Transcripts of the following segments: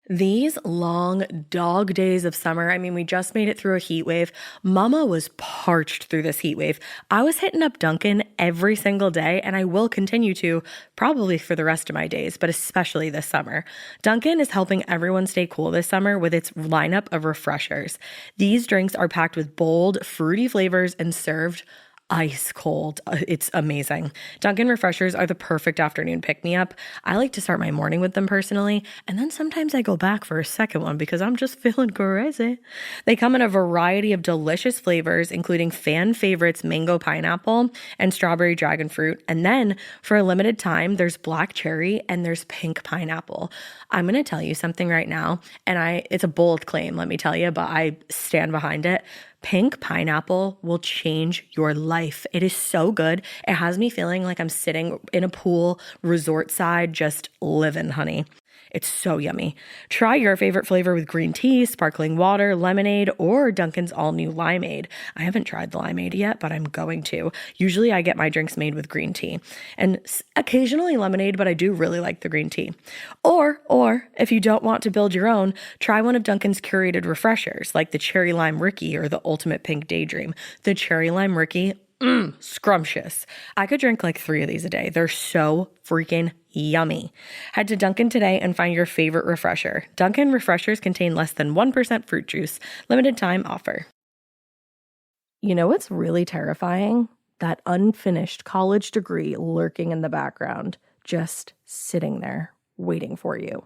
These long dog days of summer, I mean, we just made it through a heat wave. Mama was parched through this heat wave. I was hitting up Dunkin' every single day, and I will continue to probably for the rest of my days, but especially this summer. Dunkin' is helping everyone stay cool this summer with its lineup of refreshers. These drinks are packed with bold, fruity flavors and served ice cold. It's amazing. Dunkin' refreshers are the perfect afternoon pick-me-up. I like to start my morning with them personally, and then sometimes I go back for a second one because I'm just feeling crazy. They come in a variety of delicious flavors, including fan favorites mango pineapple and strawberry dragon fruit. And then for a limited time, there's black cherry and there's pink pineapple. I'm going to tell you something right now, and it's a bold claim, let me tell you, but I stand behind it. Pink pineapple will change your life. It is so good. It has me feeling like I'm sitting in a pool, resort side, just living, honey. It's so yummy. Try your favorite flavor with green tea, sparkling water, lemonade, or Dunkin's all-new limeade. I haven't tried the limeade yet, but I'm going to. Usually I get my drinks made with green tea and occasionally lemonade, but I do really like the green tea. Or if you don't want to build your own, try one of Dunkin's curated refreshers like the Cherry Lime Ricky or the Ultimate Pink Daydream. The Cherry Lime Ricky, scrumptious. I could drink like 3 of these a day. They're so freaking yummy. Head to Dunkin' today and find your favorite refresher. Dunkin' refreshers contain less than 1% fruit juice. Limited time offer. You know what's really terrifying? That unfinished college degree lurking in the background, just sitting there waiting for you.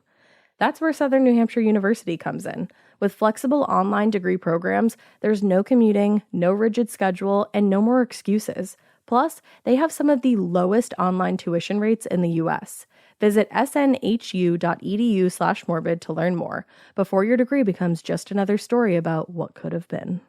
That's where Southern New Hampshire University comes in. With flexible online degree programs, there's no commuting, no rigid schedule, and no more excuses. Plus, they have some of the lowest online tuition rates in the U.S. Visit snhu.edu/morbid to learn more before your degree becomes just another story about what could have been.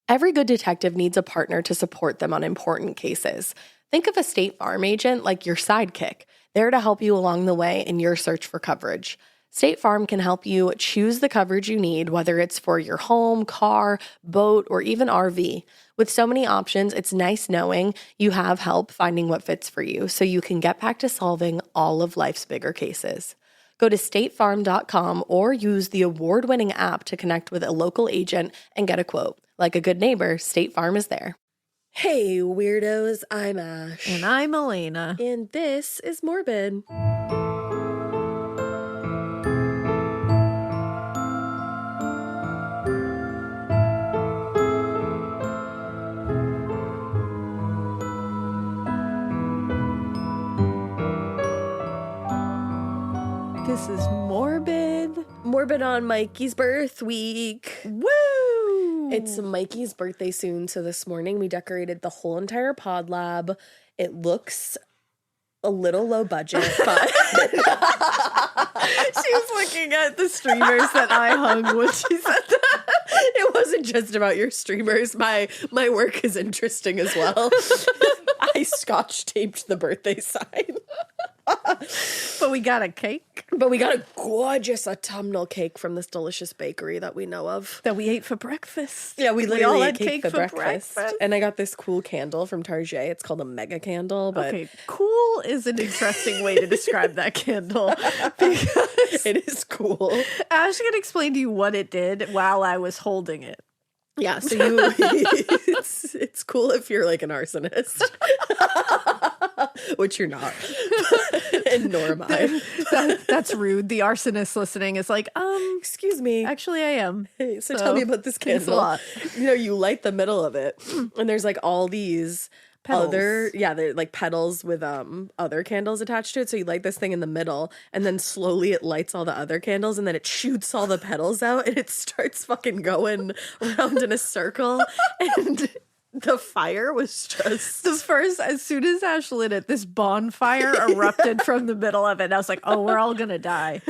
Every good detective needs a partner to support them on important cases. Think of a State Farm agent like your sidekick, there to help you along the way in your search for coverage. State Farm can help you choose the coverage you need, whether it's for your home, car, boat, or even RV. With so many options, it's nice knowing you have help finding what fits for you so you can get back to solving all of life's bigger cases. Go to statefarm.com or use the award-winning app to connect with a local agent and get a quote. Like a good neighbor, State Farm is there. Hey, weirdos, I'm Ash. And I'm Elena. And this is Morbid. This is Morbid. Morbid on Mikey's birth week. Woo! It's Mikey's birthday soon, so this morning we decorated the whole entire pod lab. It looks a little low budget, but She was looking at the streamers that I hung when she said that. It wasn't just about your streamers. My work is interesting as well. I scotch taped the birthday sign. But we got a cake. But we got a gorgeous autumnal cake from this delicious bakery that we know of. That we ate for breakfast. Yeah, we literally all ate had cake for breakfast. And I got this cool candle from Target. It's called a mega candle. But Okay, cool is an interesting way to describe that candle. Because it is cool. Ash can explain to you what it did while I was holding it. Yeah, so it's cool if you're like an arsonist. Which you're not. And nor am I. That's rude. The arsonist listening is like, excuse me. Actually, I am. Hey, so tell me about this thanks a candle. lot. You know, you light the middle of it, and there's like all these Petals. they're like petals with other candles attached to it. So you light this thing in the middle, and then slowly it lights all the other candles, and then it shoots all the petals out, and it starts fucking going around in a circle, and the fire was just as soon as Ash lit it, this bonfire erupted from the middle of it. And I was like, oh, we're all going to die.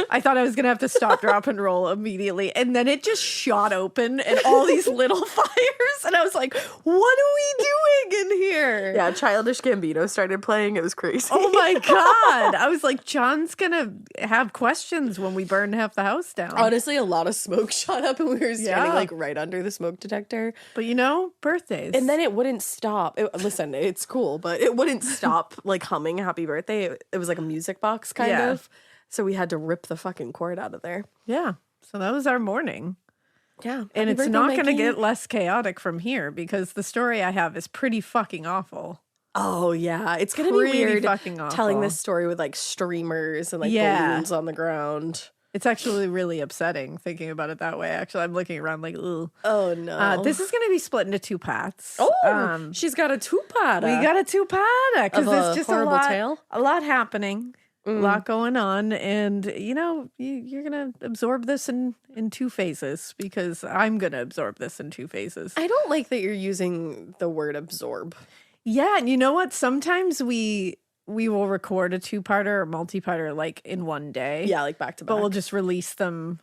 I thought I was going to have to stop, drop, and roll immediately. And then it just shot open and all these little fires. And I was like, what are we doing in here? Yeah, Childish Gambino started playing. It was crazy. Oh my God. I was like, John's going to have questions when we burn half the house down. Honestly, a lot of smoke shot up, and we were standing like right under the smoke detector. But you know, birthdays. And then it wouldn't stop. Listen, it's cool, but it wouldn't stop like humming Happy Birthday. It was like a music box kind of. So we had to rip the fucking cord out of there. Yeah. So that was our morning. Yeah. And Happy it's birthday, not going to Mikey. get less chaotic from here because the story I have is pretty fucking awful. Oh, yeah. It's going to be Pretty weird fucking awful. telling this story with like streamers and like Yeah. balloons on the ground. It's actually really upsetting thinking about it that way. Actually, I'm looking around like, ooh. Oh, no. This is going to be split into two parts. Oh, she's got a two-parter. We got a two-parter because Of there's a just horrible tale? a lot happening, a lot going on, and you're gonna absorb this in two phases because I'm gonna absorb this in two phases. I don't like that you're using the word absorb. Yeah, and you know what? Sometimes we will record a two-parter or multi-parter like in one day. Yeah, like back to back. But we'll just release them,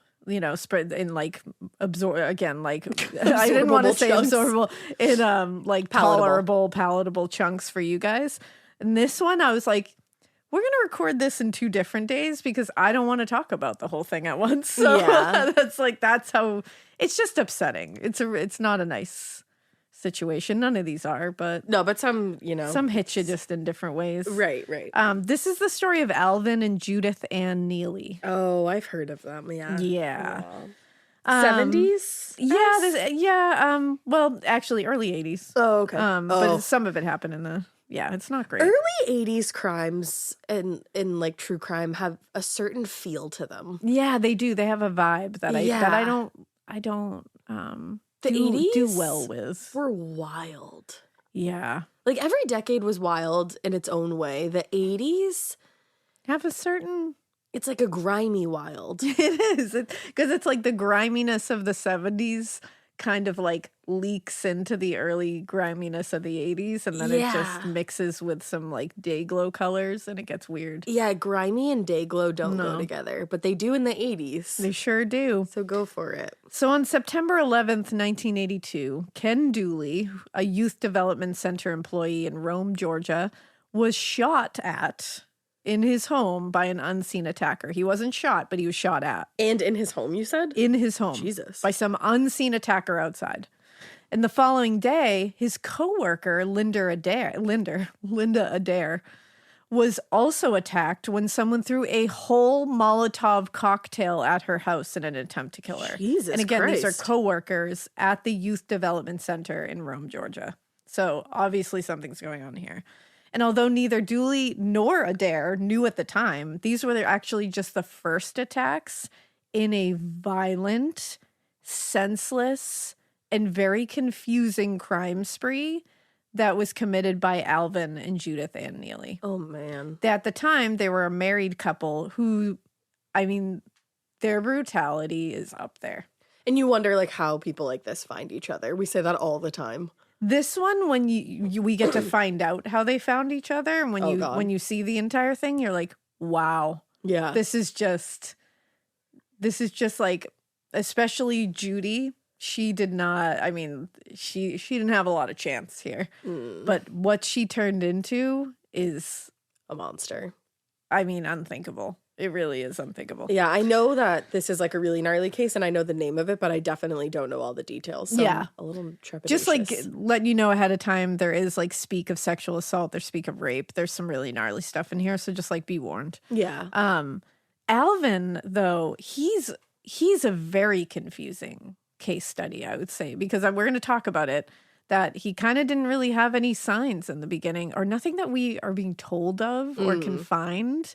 spread in like absorb again, like I didn't want to say chunks. absorbable in like palatable chunks for you guys. And this one I was like, we're going to record this in 2 different days because I don't want to talk about the whole thing at once. So Yeah. that's how it's just upsetting. It's not a nice situation. None of these are, but No, but some hit you just in different ways. Right, right. This is the story of Alvin and Judith and Neelley. Oh, I've heard of them. Yeah. Yeah. 70s? Well, actually early 80s. Oh, okay. But some of it happened in the it's not great. Early 80s crimes and in like true crime have a certain feel to them. Yeah, they do. They have a vibe that I don't The do 80s well with. were wild. Yeah. Like every decade was wild in its own way. The 80s, Have a certain it's like a grimy wild. it is. Because it's like the griminess of the 70s kind of like leaks into the early griminess of the 80s and then it just Yeah. mixes with some like day glow colors and it gets weird. Yeah, grimy and day glow don't go No. together, but they do in the 80s. They sure do. So go for it. So on September 11th, 1982, Ken Dooley, a youth development center employee in Rome, Georgia, was shot at in his home by an unseen attacker. He wasn't shot, but he was shot at And in his home, you said? in his home. Jesus. By some unseen attacker outside. And the following day, his coworker, Linda Adair, was also attacked when someone threw a whole Molotov cocktail at her house in an attempt to kill her. Jesus and again, these Christ. are coworkers at the Youth Development Center in Rome, Georgia. So obviously something's going on here. And although neither Dooley nor Adair knew at the time, these were actually just the first attacks in a violent, senseless, and very confusing crime spree that was committed by Alvin and Judith and Neelley. Oh, man. At the time, they were a married couple who, I mean, their brutality is up there. And you wonder, like, how people like this find each other. We say that all the time. This one, when we get to find out how they found each other, and God. when you see the entire thing, you're like, wow, Yeah. this is just like, especially Judy. She did not. I mean, she didn't have a lot of chance here. But what she turned into is, A monster. I mean, unthinkable. It really is unthinkable. Yeah, I know that this is like a really gnarly case and I know the name of it, but I definitely don't know all the details. So Yeah. I'm a little trepidatious. Just like let you know ahead of time, there is like speak of sexual assault, there's speak of rape, there's some really gnarly stuff in here. So just like be warned. Yeah. Alvin, though, he's a very confusing case study, I would say, because we're going to talk about it, that he kind of didn't really have any signs in the beginning or nothing that we are being told of or can find.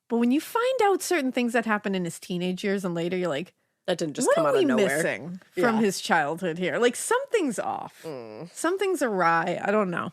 But when you find out certain things that happened in his teenage years and later, you're like, That didn't just what come are out we of nowhere. missing from Yeah. his childhood here? Like something's off. Something's awry. I don't know.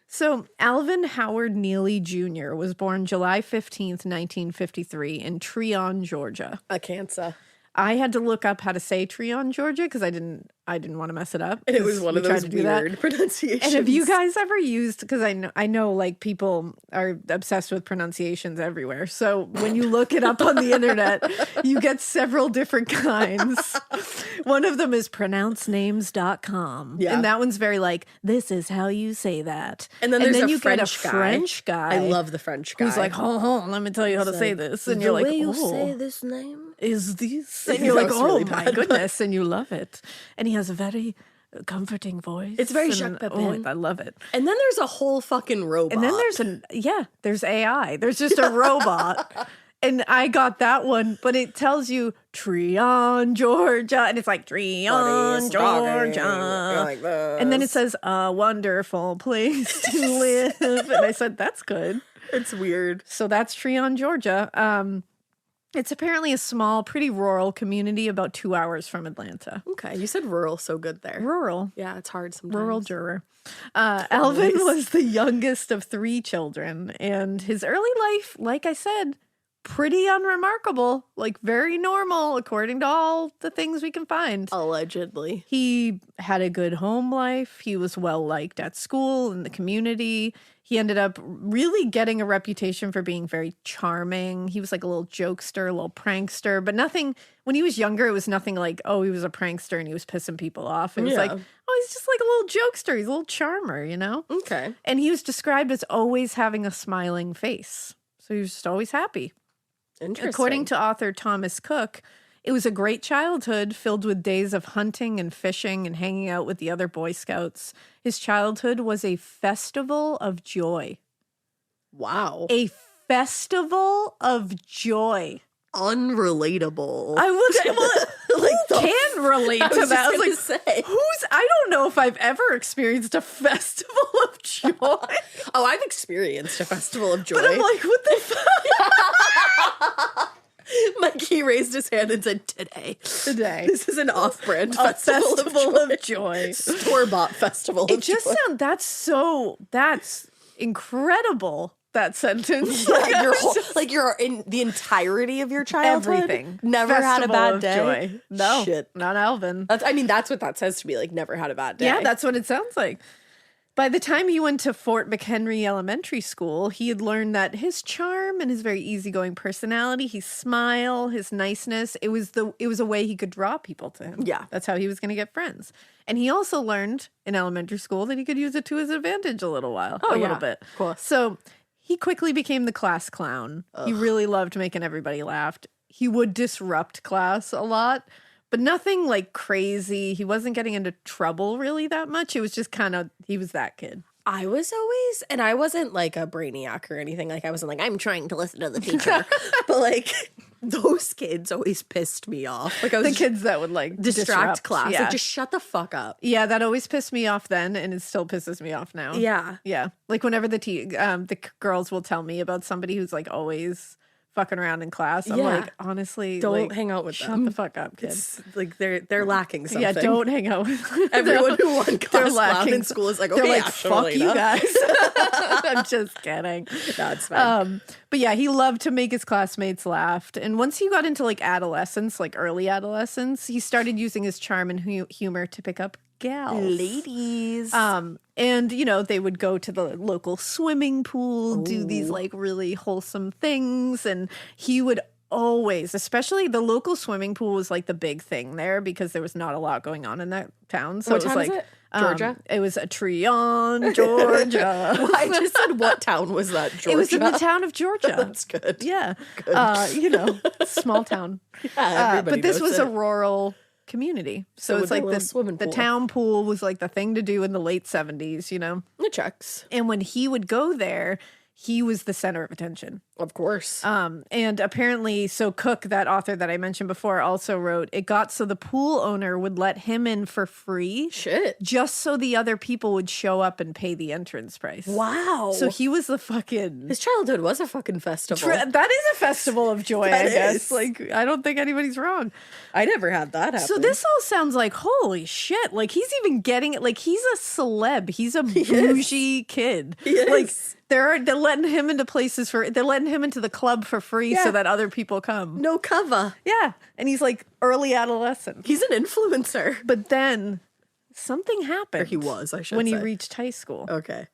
So Alvin Howard Neelley Jr. was born July 15th, 1953 in Treon, Georgia. A cancer. I had to look up how to say Treon, Georgia, because I didn't want to mess it up. And it was 'cause one we of tried those to do that. weird pronunciations. And have you guys ever used, because I know like people are obsessed with pronunciations everywhere. So when you look it up on the internet, you get several different kinds. One of them is pronouncenames.com. Yeah. And that one's very like, this is how you say that. And then there's a you get French guy. French guy. I love the French guy. Who's like, hold on, let me tell you how to say this. And the you're like, way you oh, say this name? is this? And That you're like, was oh really my bad, goodness. And you love it. And he has a very comforting voice. It's very and, Jacques oh, Pepin. I love it. And then there's a whole fucking robot. And then there's AI. There's just a robot. And I got that one, but it tells you Treon, Georgia. And it's like Treon, Georgia. Like this. And then it says, a wonderful place to live. And I said, that's good. It's weird. So that's Treon, Georgia. It's apparently a small, pretty rural community about 2 hours from Atlanta. Okay, you said rural so good there. Rural. Yeah, it's hard sometimes. Rural juror. Alvin was the youngest of 3 children, and his early life, like I said, pretty unremarkable, like very normal according to all the things we can find. Allegedly. He had a good home life. He was well liked at school and the community. He ended up really getting a reputation for being very charming. He was like a little jokester, a little prankster, but nothing, when he was younger, it was nothing like, oh, he was a prankster and he was pissing people off. It was like, oh, he's just like a little jokester. He's a little charmer, you know? Okay. And he was described as always having a smiling face. So he was just always happy. Interesting. According to author Thomas Cook, it was a great childhood filled with days of hunting and fishing and hanging out with the other Boy Scouts. His childhood was a festival of joy. Wow. A festival of joy. Unrelatable. I would like can relate to that. I was like, say. I don't know if I've ever experienced a festival of joy. Oh, I've experienced a festival of joy. But I'm like, what the fuck? Mikey raised his hand and said, today. This is an off-brand festival of joy. Store-bought festival of joy. It just sounds, that's incredible, that sentence. You're in the entirety of your childhood. Everything. Never had a Festival bad of day. joy. No, Shit. not Alvin. That's what that says to me. Like, never had a bad day. Yeah, that's what it sounds like. By the time he went to Fort McHenry Elementary School, he had learned that his charm and his very easygoing personality, his smile, his niceness, it was a way he could draw people to him. Yeah. That's how he was going to get friends. And he also learned in elementary school that he could use it to his advantage a little bit. Cool. So he quickly became the class clown. Ugh. He really loved making everybody laugh. He would disrupt class a lot. But nothing like crazy. He wasn't getting into trouble really that much. It was just kind of, he was that kid. I was always, and I wasn't like a brainiac or anything. Like, I wasn't like, I'm trying to listen to the teacher. But like, those kids always pissed me off. Like, I was the kids that would like distract class. Yeah. Like, just shut the fuck up. Yeah, that always pissed me off then, and it still pisses me off now. Yeah. Yeah. Like, whenever the girls will tell me about somebody who's like always fucking around in class, I'm like, honestly, don't hang out with shut them. the fuck up, kid. It's like they're lacking something. Yeah, don't hang out with them. Everyone who won class lacking in school is like, they're okay, like, fuck you guys. I'm just kidding. That's fine. But yeah, he loved to make his classmates laugh. And once he got into like adolescence, like early adolescence, he started using his charm and humor to pick up gals. Ladies. And, you know, they would go to the local swimming pool, do these like really wholesome things. And he would always, especially the local swimming pool was like the big thing there because there was not a lot going on in that town. So what it was town like, is it? Georgia? It was a Treon, Georgia. Well, I just said, what town was that, Georgia? It was in the town of Georgia. That's good. Yeah. Good. You know, small town. Yeah, but this knows was it. a rural community. So it's with like a little swimming the pool. town pool was like the thing to do in the late 70s, you know? It checks. And when he would go there, he was the center of attention. Of course. And apparently, so Cook, that author that I mentioned before, also wrote, it got so the pool owner would let him in for free. Shit. Just so the other people would show up and pay the entrance price. Wow. So he was the fucking... His childhood was a fucking festival. That is a festival of joy, That I guess. is. Like, I don't think anybody's wrong. I never had that happen. So this all sounds like, holy shit. Like, he's even getting it. Like, he's a celeb. He's a bougie kid. Like, they're letting him into places they're letting him into the club for free so that other people come. No cover. Yeah. And he's like early adolescent. He's an influencer. But then something happened. Or he was, I should when say. he reached high school. Okay.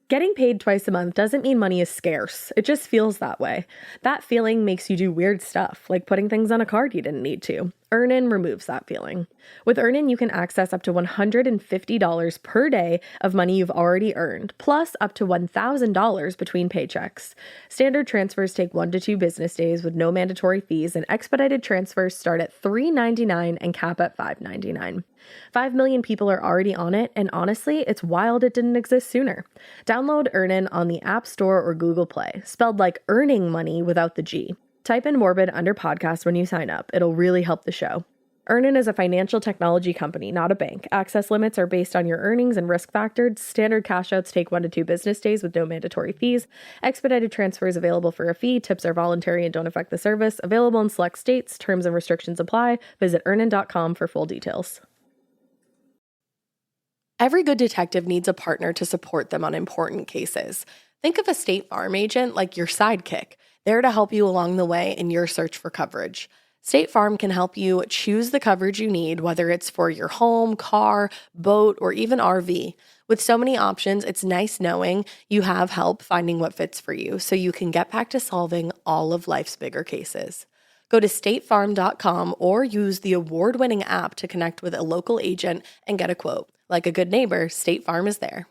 Getting paid twice a month doesn't mean money is scarce. It just feels that way. That feeling makes you do weird stuff, like putting things on a card you didn't need to. Earnin removes that feeling. With Earnin, you can access up to $150 per day of money you've already earned, plus up to $1,000 between paychecks. Standard transfers take 1 to 2 business days with no mandatory fees, and expedited transfers start at $3.99 and cap at $5.99. 5 million people are already on it, and honestly, it's wild it didn't exist sooner. Download Earnin on the App Store or Google Play, spelled like earning money without the G. Type in Morbid under podcast when you sign up. It'll really help the show. Earnin is a financial technology company, not a bank. Access limits are based on your earnings and risk factors. Standard cash outs take 1 to 2 business days with no mandatory fees. Expedited transfers available for a fee. Tips are voluntary and don't affect the service. Available in select states. Terms and restrictions apply. Visit earnin.com for full details. Every good detective needs a partner to support them on important cases. Think of a State Farm agent like your sidekick, there to help you along the way in your search for coverage. State Farm can help you choose the coverage you need, whether it's for your home, car, boat, or even RV. With so many options, it's nice knowing you have help finding what fits for you so you can get back to solving all of life's bigger cases. Go to statefarm.com or use the award-winning app to connect with a local agent and get a quote. Like a good neighbor, State Farm is there.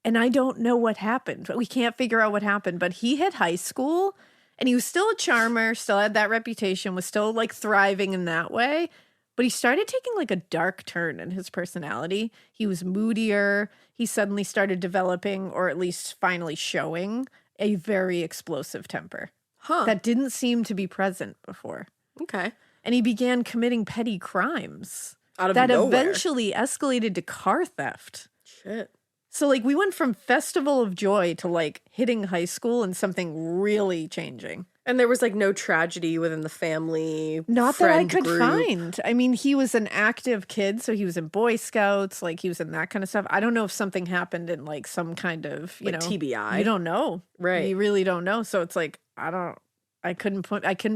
And I don't know what happened. We can't figure out what happened, but he hit high school and he was still a charmer, still had that reputation, was still like thriving in that way. But he started taking like a dark turn in his personality. He was moodier. He suddenly started developing, or at least finally showing, a very explosive temper. That didn't seem to be present before. Okay. And he began committing petty crimes Out of that nowhere. eventually escalated to car theft. Shit. So, like, we went from Festival of Joy to, like, hitting high school and something really changing. And there was, like, no tragedy within the family. Not that I friend could group. find. I mean, he was an active kid, so he was in Boy Scouts, like, he was in that kind of stuff. I don't know if something happened in, like, some kind of, you Like know. TBI. You don't know. Right. You really don't know. So it's like, I couldn't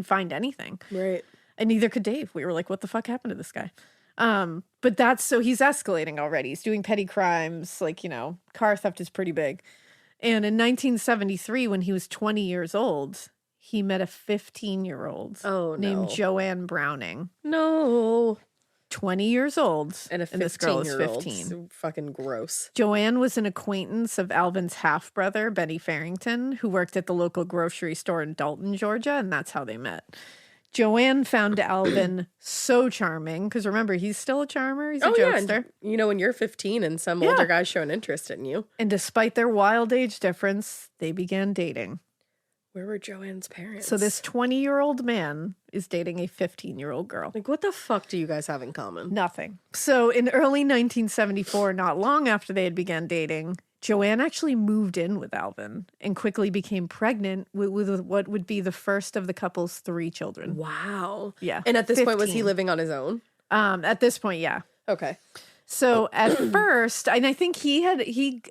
find anything. Right. And neither could Dave. We were like, what the fuck happened to this guy? But so he's escalating already. He's doing petty crimes, like, you know, car theft is pretty big. And in 1973, when he was 20 years old, he met a 15-year-old named Joanne Browning. No. 20 years old. And this girl is 15-year-old. 15. So fucking gross. Joanne was an acquaintance of Alvin's half-brother, Benny Farrington, who worked at the local grocery store in Dalton, Georgia, and that's how they met. Joanne found Alvin so charming, because remember, he's still a charmer. He's a jokester. And, you know, when you're 15 and some older guy's showing interest in you. And despite their wild age difference, they began dating. Where were Joanne's parents? So this 20-year-old man is dating a 15-year-old girl. Like, what the fuck do you guys have in common? Nothing. So in early 1974, not long after they had began dating, Joanne actually moved in with Alvin and quickly became pregnant with what would be the first of the couple's 3 children. Wow. Yeah. And at this point, was he 15. living on his own? At this point, yeah. Okay. So at first, and I think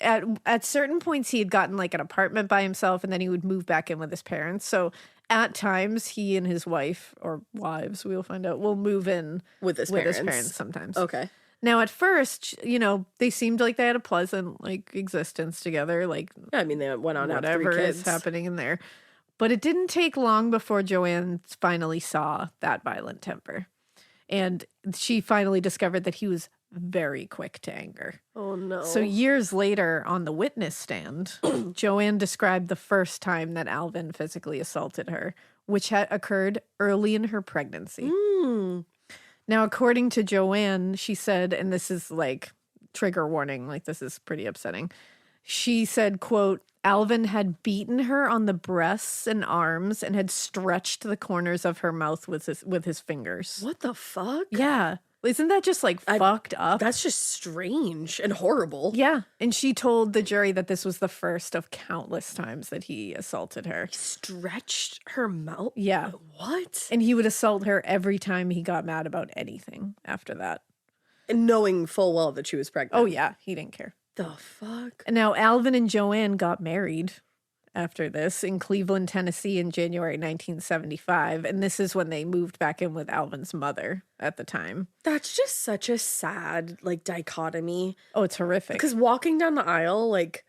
at certain points he had gotten like an apartment by himself, and then he would move back in with his parents. So at times he and his wife, or wives, we'll find out, will move in With his parents sometimes. Okay. Now at first, you know, they seemed like they had a pleasant like existence together, like I mean, they went on to have 3 whatever kids. is happening in there. But it didn't take long before Joanne finally saw that violent temper. And she finally discovered that he was very quick to anger. Oh, no. So years later on the witness stand, Joanne described the first time that Alvin physically assaulted her, which had occurred early in her pregnancy. Now, according to Joanne, she said, and this is like trigger warning, like this is pretty upsetting. She said, quote, Alvin had beaten her on the breasts and arms and had stretched the corners of her mouth with his fingers. What the fuck? Yeah. Isn't that just like fucked up? That's just strange and horrible. Yeah. And she told the jury that this was the first of countless times that he assaulted her. Stretched her mouth? Yeah. What? And he would assault her every time he got mad about anything after that. And knowing full well that she was pregnant. Oh, yeah. He didn't care. The fuck? And now Alvin and Joanne got married after this in Cleveland, Tennessee in January 1975. And this is when they moved back in with Alvin's mother at the time. That's just such a sad, like, dichotomy. Oh, it's horrific. Because walking down the aisle, like,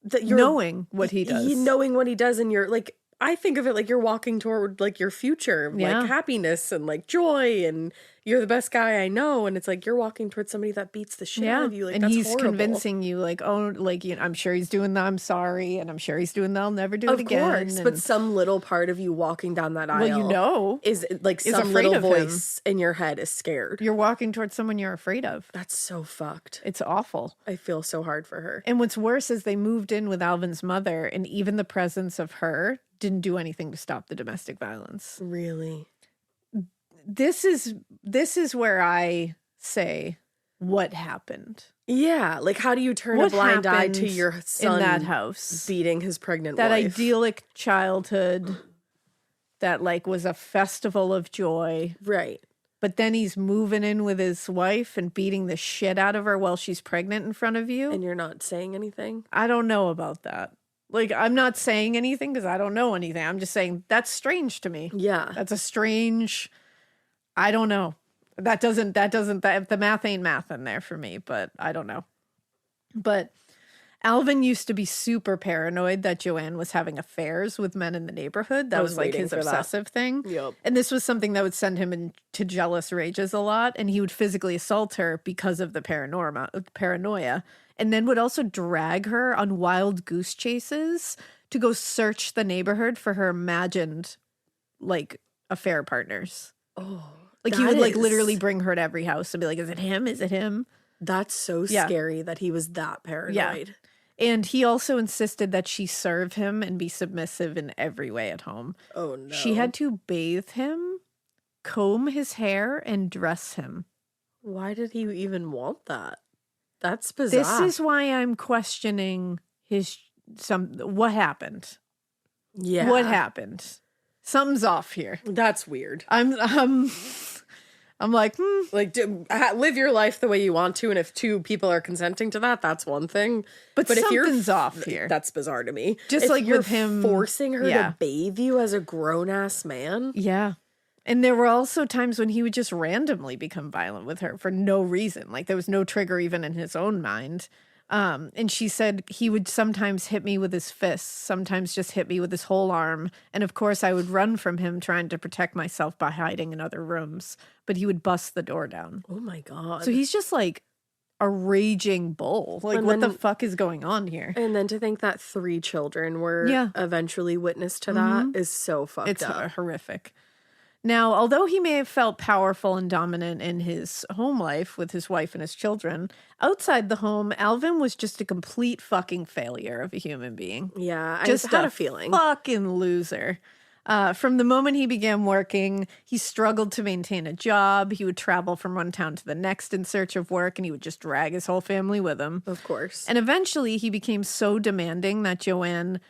that you're knowing what he does. knowing what he does, and you're like, I think of it like you're walking toward like your future, like happiness and like joy, and you're the best guy I know, and it's like you're walking towards somebody that beats the shit out of you, like, and that's he's horrible. convincing you, like, oh, like, you know, I'm sure he's doing the I'm sorry, and I'm sure he's doing the I'll never do it again. Of course, but some little part of you walking down that aisle, well, you know, is like is some afraid little of voice in your head is scared. You're walking towards someone you're afraid of. That's so fucked. It's awful. I feel so hard for her. And what's worse is they moved in with Alvin's mother, and even the presence of her didn't do anything to stop the domestic violence. Really? This is where I say, what happened? Yeah, like how do you turn a blind eye to your son in that house, beating his pregnant that wife? idyllic childhood that like was a festival of joy, right? But then he's moving in with his wife and beating the shit out of her while she's pregnant in front of you, and you're not saying anything. I don't know about that. Like, I'm not saying anything because I don't know anything. I'm just saying that's strange to me. Yeah, that's a strange. I don't know. That the math ain't math in there for me, but I don't know. But Alvin used to be super paranoid that Joanne was having affairs with men in the neighborhood. That was like his obsessive thing. Yep. And this was something that would send him into jealous rages a lot. And he would physically assault her because of the paranoia. And then would also drag her on wild goose chases to go search the neighborhood for her imagined, like, affair partners. Oh. Like, he would, like, literally bring her to every house and be like, is it him? Is it him? That's so scary that he was that paranoid. Yeah. And he also insisted that she serve him and be submissive in every way at home. Oh, no. She had to bathe him, comb his hair, and dress him. Why did he even want that? That's bizarre. This is why I'm questioning what happened. Yeah. What happened? Something's off here. That's weird. I'm like, Like, live your life the way you want to, and if two people are consenting to that, that's one thing. But if something's off here. That's bizarre to me. Just if like you're with him forcing her to bathe you as a grown-ass man. Yeah. And there were also times when he would just randomly become violent with her for no reason. Like, there was no trigger even in his own mind. And she said he would sometimes hit me with his fists, sometimes just hit me with his whole arm. And of course, I would run from him trying to protect myself by hiding in other rooms. But he would bust the door down. Oh, my God. So he's just like a raging bull. Like, what the fuck is going on here? And then to think that 3 children were eventually witness to that is so fucked up. It's horrific. Now, although he may have felt powerful and dominant in his home life with his wife and his children, outside the home, Alvin was just a complete fucking failure of a human being. Yeah, just I had a feeling. Fucking loser. From the moment he began working, he struggled to maintain a job. He would travel from one town to the next in search of work, and he would just drag his whole family with him. Of course. And eventually, he became so demanding that Joanne,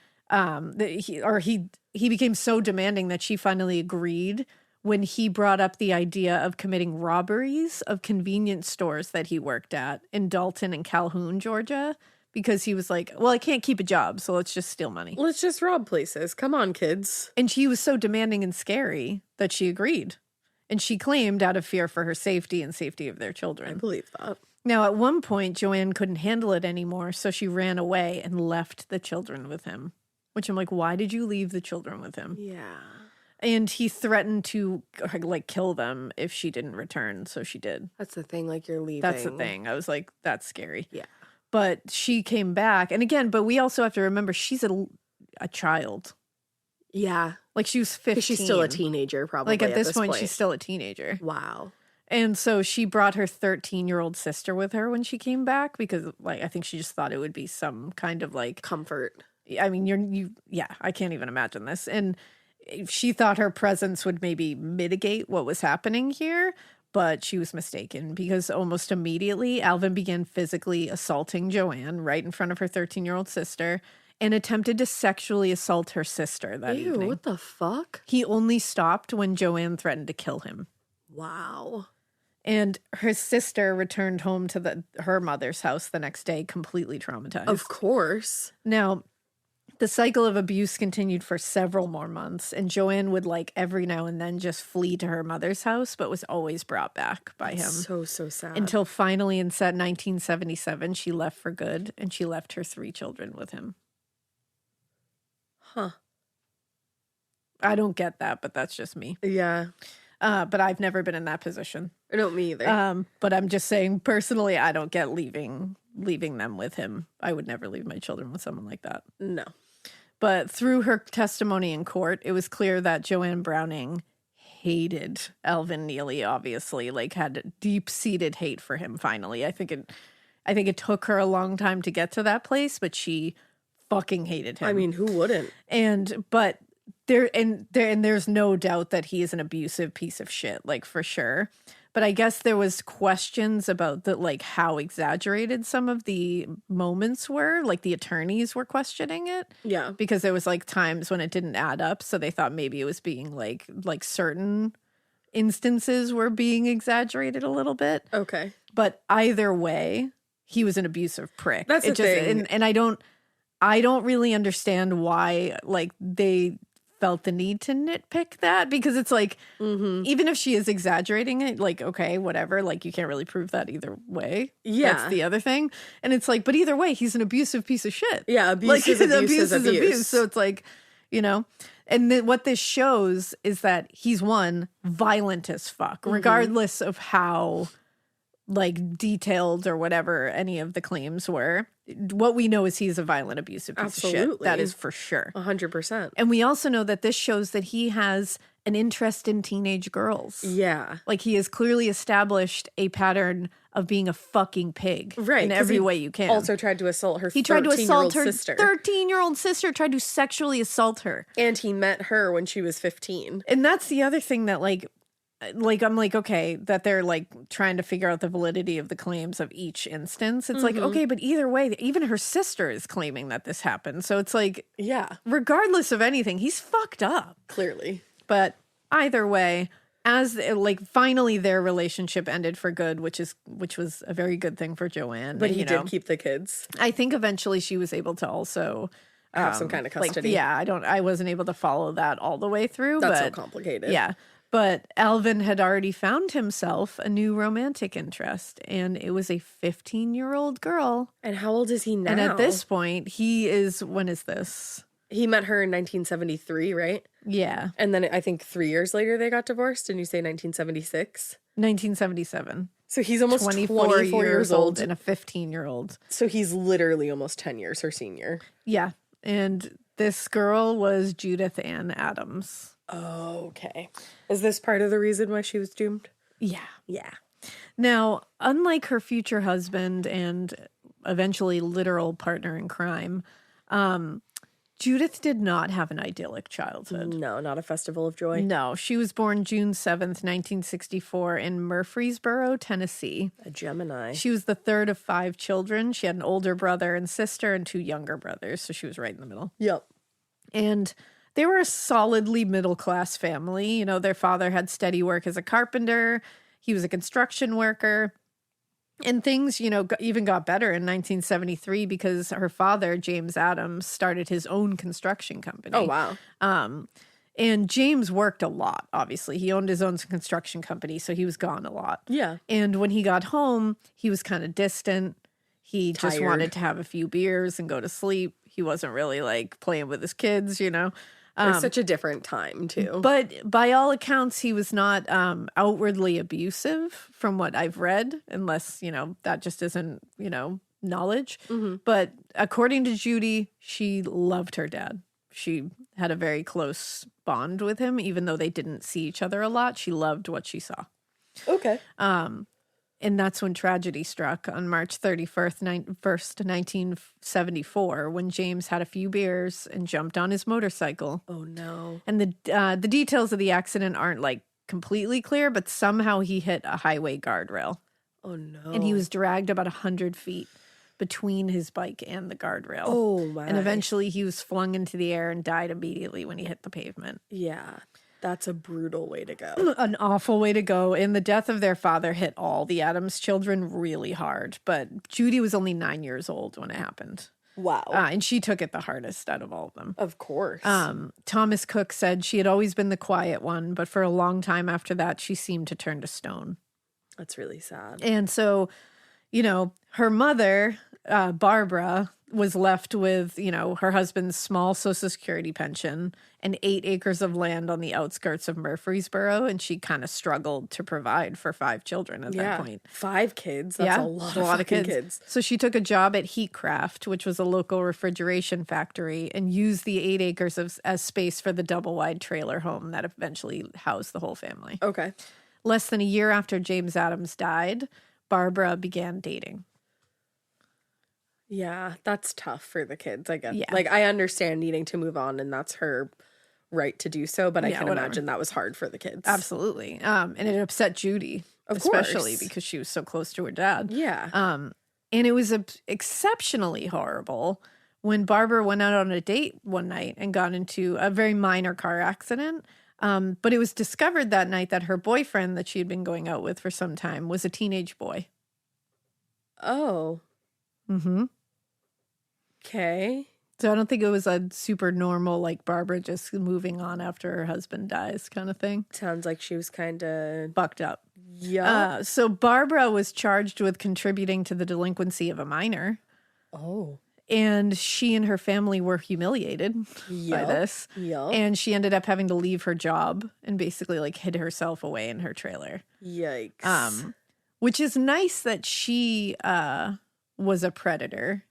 he became so demanding that she finally agreed when he brought up the idea of committing robberies of convenience stores that he worked at in Dalton and Calhoun, Georgia, because he was like, well, I can't keep a job, so let's just steal money. Let's just rob places. Come on, kids. And she was so demanding and scary that she agreed. And she claimed out of fear for her safety and safety of their children. I believe that. Now, at one point, Joanne couldn't handle it anymore, so she ran away and left the children with him. Which I'm like, why did you leave the children with him? Yeah. And he threatened to, like, kill them if she didn't return, so she did. That's the thing, like, you're leaving. That's the thing. I was like, that's scary. Yeah. But she came back. And again, but we also have to remember she's a child. Yeah. Like, she was 15. She's still a teenager, probably. Like, at this point, she's still a teenager. Wow. And so she brought her 13-year-old sister with her when she came back because, like, I think she just thought it would be some kind of, like... comfort. I mean, I can't even imagine this. And she thought her presence would maybe mitigate what was happening here, but she was mistaken because almost immediately Alvin began physically assaulting Joanne right in front of her 13-year-old sister and attempted to sexually assault her sister that evening. What the fuck? He only stopped when Joanne threatened to kill him. Wow. And her sister returned home to her mother's house the next day completely traumatized. Of course. Now, The cycle of abuse continued for several more months, and Joanne would like every now and then just flee to her mother's house, but was always brought back by him. So sad. Until finally in 1977, she left for good, and she left her 3 children with him. Huh. I don't get that, but that's just me. Yeah. But I've never been in that position. I don't me either. But I'm just saying, personally, I don't get leaving them with him. I would never leave my children with someone like that. No. But through her testimony in court, it was clear that Joanne Browning hated Alvin Neelley, obviously, like had deep-seated hate for him finally. I think it took her a long time to get to that place, but she fucking hated him. I mean, who wouldn't? But there's no doubt that he is an abusive piece of shit, like for sure. But I guess there was questions about how exaggerated some of the moments were. Like the attorneys were questioning it. Yeah. Because there was like times when it didn't add up. So they thought maybe it was being like certain instances were being exaggerated a little bit. Okay. But either way, he was an abusive prick. That's the thing. And I don't really understand why they felt the need to nitpick that, because it's like, even if she is exaggerating it, okay, whatever, you can't really prove that either way. Yeah. That's the other thing. And it's like, but either way, he's an abusive piece of shit. Yeah, abuse is abuse. So it's like, and then what this shows is that he's violent as fuck, regardless of how detailed or whatever any of the claims were. What we know is he's a violent, abusive piece of shit. That is for sure. 100%. And we also know that this shows that he has an interest in teenage girls. Yeah. He has clearly established a pattern of being a fucking pig. Right. In every way you can. Also tried to assault her 13-year-old sister. 13-year-old sister tried to sexually assault her. And he met her when she was 15. And that's the other thing that I'm okay, that they're trying to figure out the validity of the claims of each instance. It's okay, but either way, even her sister is claiming that this happened. So it's yeah, regardless of anything, he's fucked up. Clearly. But either way, as finally their relationship ended for good, which was a very good thing for Joanne. But he did keep the kids. I think eventually she was able to also have some kind of custody. I wasn't able to follow that all the way through. That's but, so complicated. Yeah. But Alvin had already found himself a new romantic interest, and it was a 15-year-old girl. And how old is he now? And at this point, when is this? He met her in 1973, right? Yeah. And then I think 3 years later they got divorced. Didn't you say 1976? 1977. So he's almost 24 years old and a 15-year-old. So he's literally almost 10 years her senior. Yeah. And this girl was Judith Ann Adams. Okay. Is this part of the reason why she was doomed? Yeah. Yeah. Now, unlike her future husband and eventually literal partner in crime, Judith did not have an idyllic childhood. No, not a festival of joy. No, she was born June 7th, 1964 in Murfreesboro, Tennessee. A Gemini. She was the third of 5 children. She had an older brother and sister and 2 younger brothers, so she was right in the middle. Yep. And they were a solidly middle-class family. Their father had steady work as a carpenter. He was a construction worker. And things, even got better in 1973 because her father, James Adams, started his own construction company. Oh, wow. And James worked a lot, obviously. He owned his own construction company, so he was gone a lot. Yeah. And when he got home, he was kind of distant. He Tired. just wanted to have a few beers and go to sleep. He wasn't really, playing with his kids, It's such a different time, too. But by all accounts, he was not outwardly abusive from what I've read, unless, that just isn't, knowledge. Mm-hmm. But according to Judy, she loved her dad. She had a very close bond with him, even though they didn't see each other a lot. She loved what she saw. Okay. And that's when tragedy struck on March 31st, 1974, when James had a few beers and jumped on his motorcycle. Oh, no. And the details of the accident aren't completely clear, but somehow he hit a highway guardrail. Oh, no. And he was dragged about 100 feet between his bike and the guardrail. Oh, my. And eventually he was flung into the air and died immediately when he hit the pavement. Yeah. That's a brutal way to go. An awful way to go. And the death of their father hit all the Adams children really hard. But Judy was only 9 years old when it happened. Wow. And she took it the hardest out of all of them. Of course. Thomas Cook said she had always been the quiet one, but for a long time after that, she seemed to turn to stone. That's really sad. And so, her mother, Barbara, was left with, her husband's small Social Security pension and 8 acres of land on the outskirts of Murfreesboro. And she kind of struggled to provide for 5 children at that point. 5 kids. That's a lot of kids. So she took a job at Heatcraft, which was a local refrigeration factory, and used the 8 acres as space for the double-wide trailer home that eventually housed the whole family. Okay. Less than a year after James Adams died, Barbara began dating. Yeah, that's tough for the kids, I guess. Yeah. Like, I understand needing to move on, and that's her right to do so, but I can whatever. imagine that was hard for the kids. Absolutely. And it upset Judy, especially because she was so close to her dad. Yeah. And it was exceptionally horrible when Barbara went out on a date one night and got into a very minor car accident. But it was discovered that night that her boyfriend that she had been going out with for some time was a teenage boy. Oh. Mm-hmm. Okay. So I don't think it was a super normal, like Barbara just moving on after her husband dies kind of thing. Sounds like she was kind of Bucked up. Yeah. So Barbara was charged with contributing to the delinquency of a minor. Oh. And she and her family were humiliated by this. Yep. And she ended up having to leave her job and basically like hid herself away in her trailer. Yikes. Which is nice that she was a predator,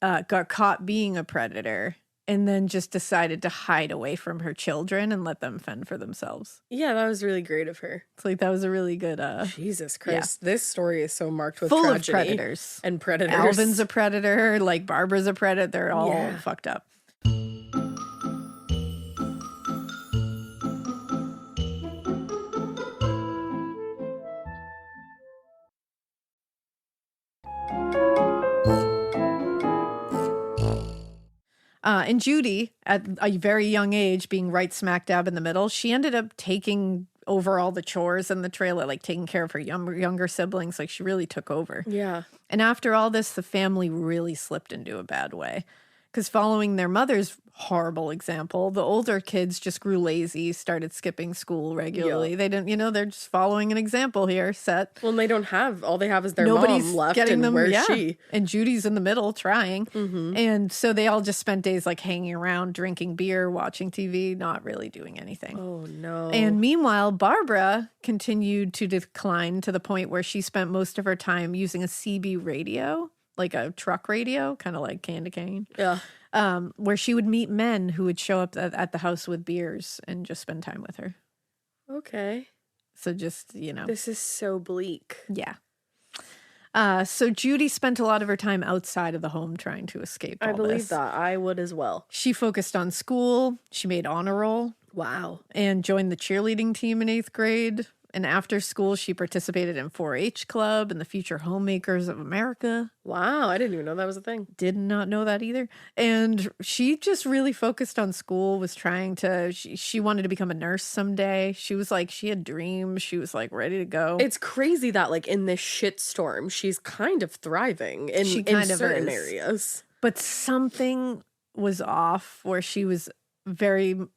got caught being a predator, and then just decided to hide away from her children and let them fend for themselves. Yeah, that was really great of her. It's like that was a really good Jesus Christ. This story is so marked with full tragedy of predators. and predators. Alvin's a predator, like Barbara's a predator. They're all fucked up. And Judy, at a very young age, being right smack dab in the middle, she ended up taking over all the chores in the trailer, like taking care of her younger siblings. Like she really took over. Yeah. And after all this, the family really slipped into a bad way. Because following their mother's horrible example, the older kids just grew lazy, started skipping school regularly. They didn't, they're just following an example here set. Well, and they don't have, all they have is their Nobody's mom left, getting and them, where's she? And Judy's in the middle trying. Mm-hmm. And so they all just spent days like hanging around, drinking beer, watching TV, not really doing anything. Oh, no. And meanwhile, Barbara continued to decline to the point where she spent most of her time using a CB radio, like a truck radio, kind of like Can to Cane. Yeah. Where she would meet men who would show up at the house with beers and just spend time with her. Okay. So just, This is so bleak. Yeah. So Judy spent a lot of her time outside of the home trying to escape all I believe this. that. I would as well. She focused on school. She made honor roll. Wow. And joined the cheerleading team in 8th grade. And after school, she participated in 4-H Club and the Future Homemakers of America. Wow. I didn't even know that was a thing. Did not know that either. And she just really focused on school, was trying to, she wanted to become a nurse someday. She was like, she had dreams. She was like ready to go. It's crazy that like in this shitstorm, she's kind of thriving in certain areas. But something was off where she became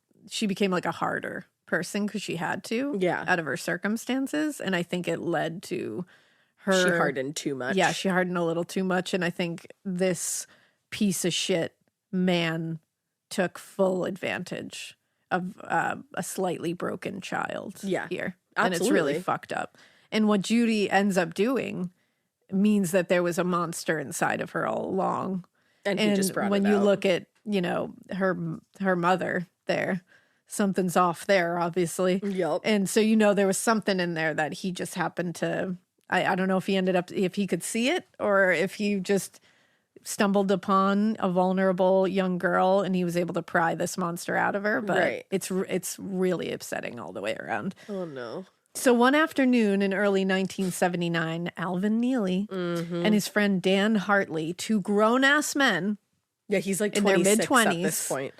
like a harder person because she had to, out of her circumstances, and I think it led to her. She hardened too much. Yeah, she hardened a little too much, and I think this piece of shit man took full advantage of a slightly broken child. Yeah, here, absolutely. And it's really fucked up. And what Judy ends up doing means that there was a monster inside of her all along, and he just brought when it you out. look at her mother there. Something's off there, obviously. Yep. And so, there was something in there that he just happened to, I don't know if if he could see it or if he just stumbled upon a vulnerable young girl and he was able to pry this monster out of her. But it's really upsetting all the way around. Oh, no. So one afternoon in early 1979, Alvin Neelley and his friend Dan Hartley, 2 grown-ass men. Yeah, he's like in their 26 mid-20s at this point.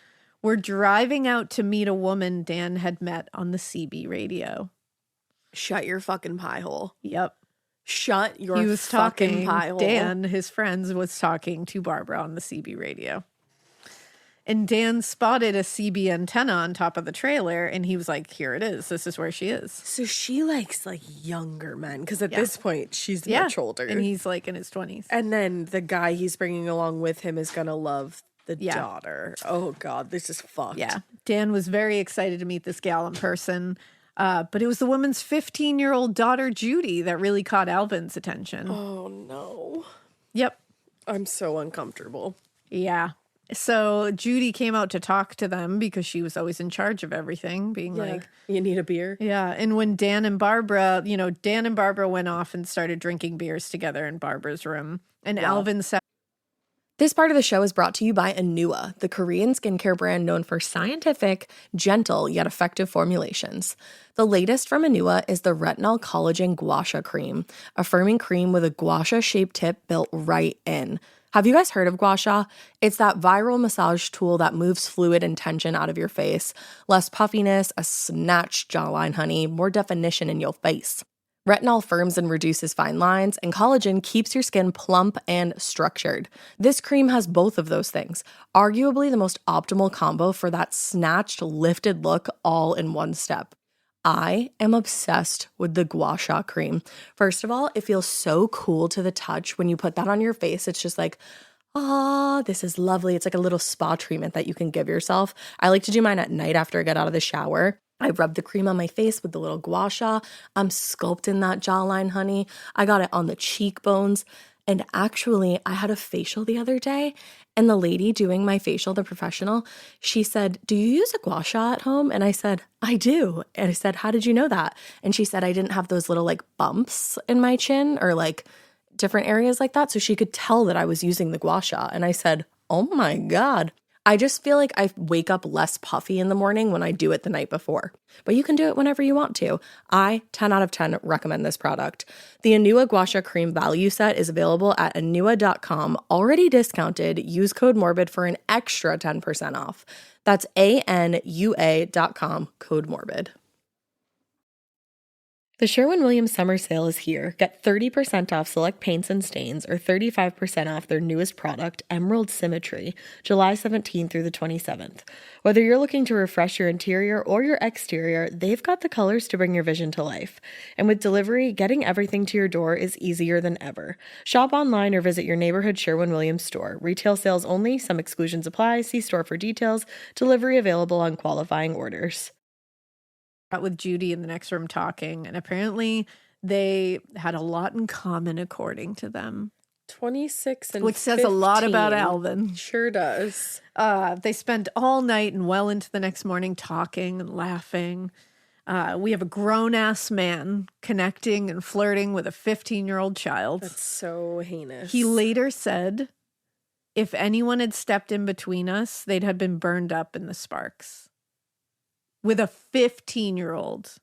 Were driving out to meet a woman Dan had met on the CB radio. Shut your fucking pie hole. Yep. Shut your He was fucking talking, pie hole. Dan, his friends, was talking to Barbara on the CB radio. And Dan spotted a CB antenna on top of the trailer, and he was like, here it is. This is where she is. So she likes like younger men, because at this point she's much older. And he's like in his 20s. And then the guy he's bringing along with him is going to love the daughter. Oh, God, this is fucked. Yeah. Dan was very excited to meet this gal in person. But it was the woman's 15-year-old daughter, Judy, that really caught Alvin's attention. Oh, no. Yep. I'm so uncomfortable. Yeah. So Judy came out to talk to them because she was always in charge of everything, being like, you need a beer? yeah. And when Dan and Barbara went off and started drinking beers together in Barbara's room. And Alvin said, This part of the show is brought to you by Anua, the Korean skincare brand known for scientific, gentle, yet effective formulations. The latest from Anua is the Retinol Collagen Gua Sha Cream, a firming cream with a gua sha-shaped tip built right in. Have you guys heard of gua sha? It's that viral massage tool that moves fluid and tension out of your face. Less puffiness, a snatched jawline, honey, more definition in your face. Retinol firms and reduces fine lines, and collagen keeps your skin plump and structured. This cream has both of those things, arguably the most optimal combo for that snatched, lifted look all in one step. I am obsessed with the Gua Sha cream. First of all, it feels so cool to the touch. When you put that on your face, it's just like, this is lovely. It's like a little spa treatment that you can give yourself. I like to do mine at night after I get out of the shower. I rub the cream on my face with the little gua sha. I'm sculpting that jawline, honey. I got it on the cheekbones. And actually, I had a facial the other day, and the lady doing my facial, the professional, she said, do you use a gua sha at home? And I said, I do. And I said, how did you know that? And she said, I didn't have those little like bumps in my chin or like different areas like that. So she could tell that I was using the gua sha. And I said, oh my God. I just feel like I wake up less puffy in the morning when I do it the night before. But you can do it whenever you want to. I, 10 out of 10, recommend this product. The Anua Gua Sha Cream Value Set is available at anua.com, already discounted. Use code MORBID for an extra 10% off. That's ANUA.com, code MORBID. The Sherwin-Williams summer sale is here. Get 30% off select paints and stains or 35% off their newest product, Emerald Symmetry, July 17th through the 27th. Whether you're looking to refresh your interior or your exterior, they've got the colors to bring your vision to life. And with delivery, getting everything to your door is easier than ever. Shop online or visit your neighborhood Sherwin-Williams store. Retail sales only. Some exclusions apply. See store for details. Delivery available on qualifying orders. with Judy in the next room talking, and apparently they had a lot in common according to them. 26 and which says 15. a lot about Alvin. Sure does. They spent all night and well into the next morning talking and laughing. We have a grown-ass man connecting and flirting with a 15-year-old child. That's so heinous. He later said, if anyone had stepped in between us, they'd have been burned up in the sparks. With a 15-year-old.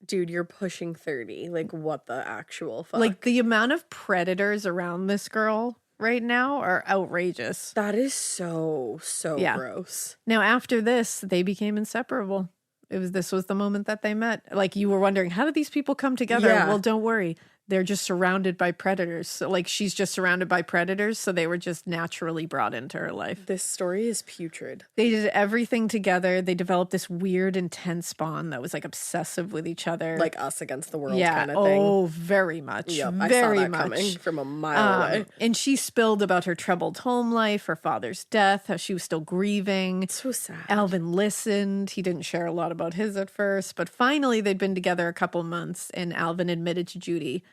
Dude, you're pushing 30. Like, what the actual fuck? Like, the amount of predators around this girl right now are outrageous. That is so gross. Now, after this, they became inseparable. This was the moment that they met. Like, you were wondering, how did these people come together? Yeah. Well, don't worry. They're just surrounded by predators. So, like, she's just surrounded by predators, so they were just naturally brought into her life. This story is putrid. They did everything together. They developed this weird, intense bond that was, like, obsessive with each other. Like us against the world kind of thing. Oh, very much. Yep, very I saw that much. coming from a mile away. And she spilled about her troubled home life, her father's death, how she was still grieving. It's so sad. Alvin listened. He didn't share a lot about his at first, but finally they'd been together a couple months, and Alvin admitted to Judy,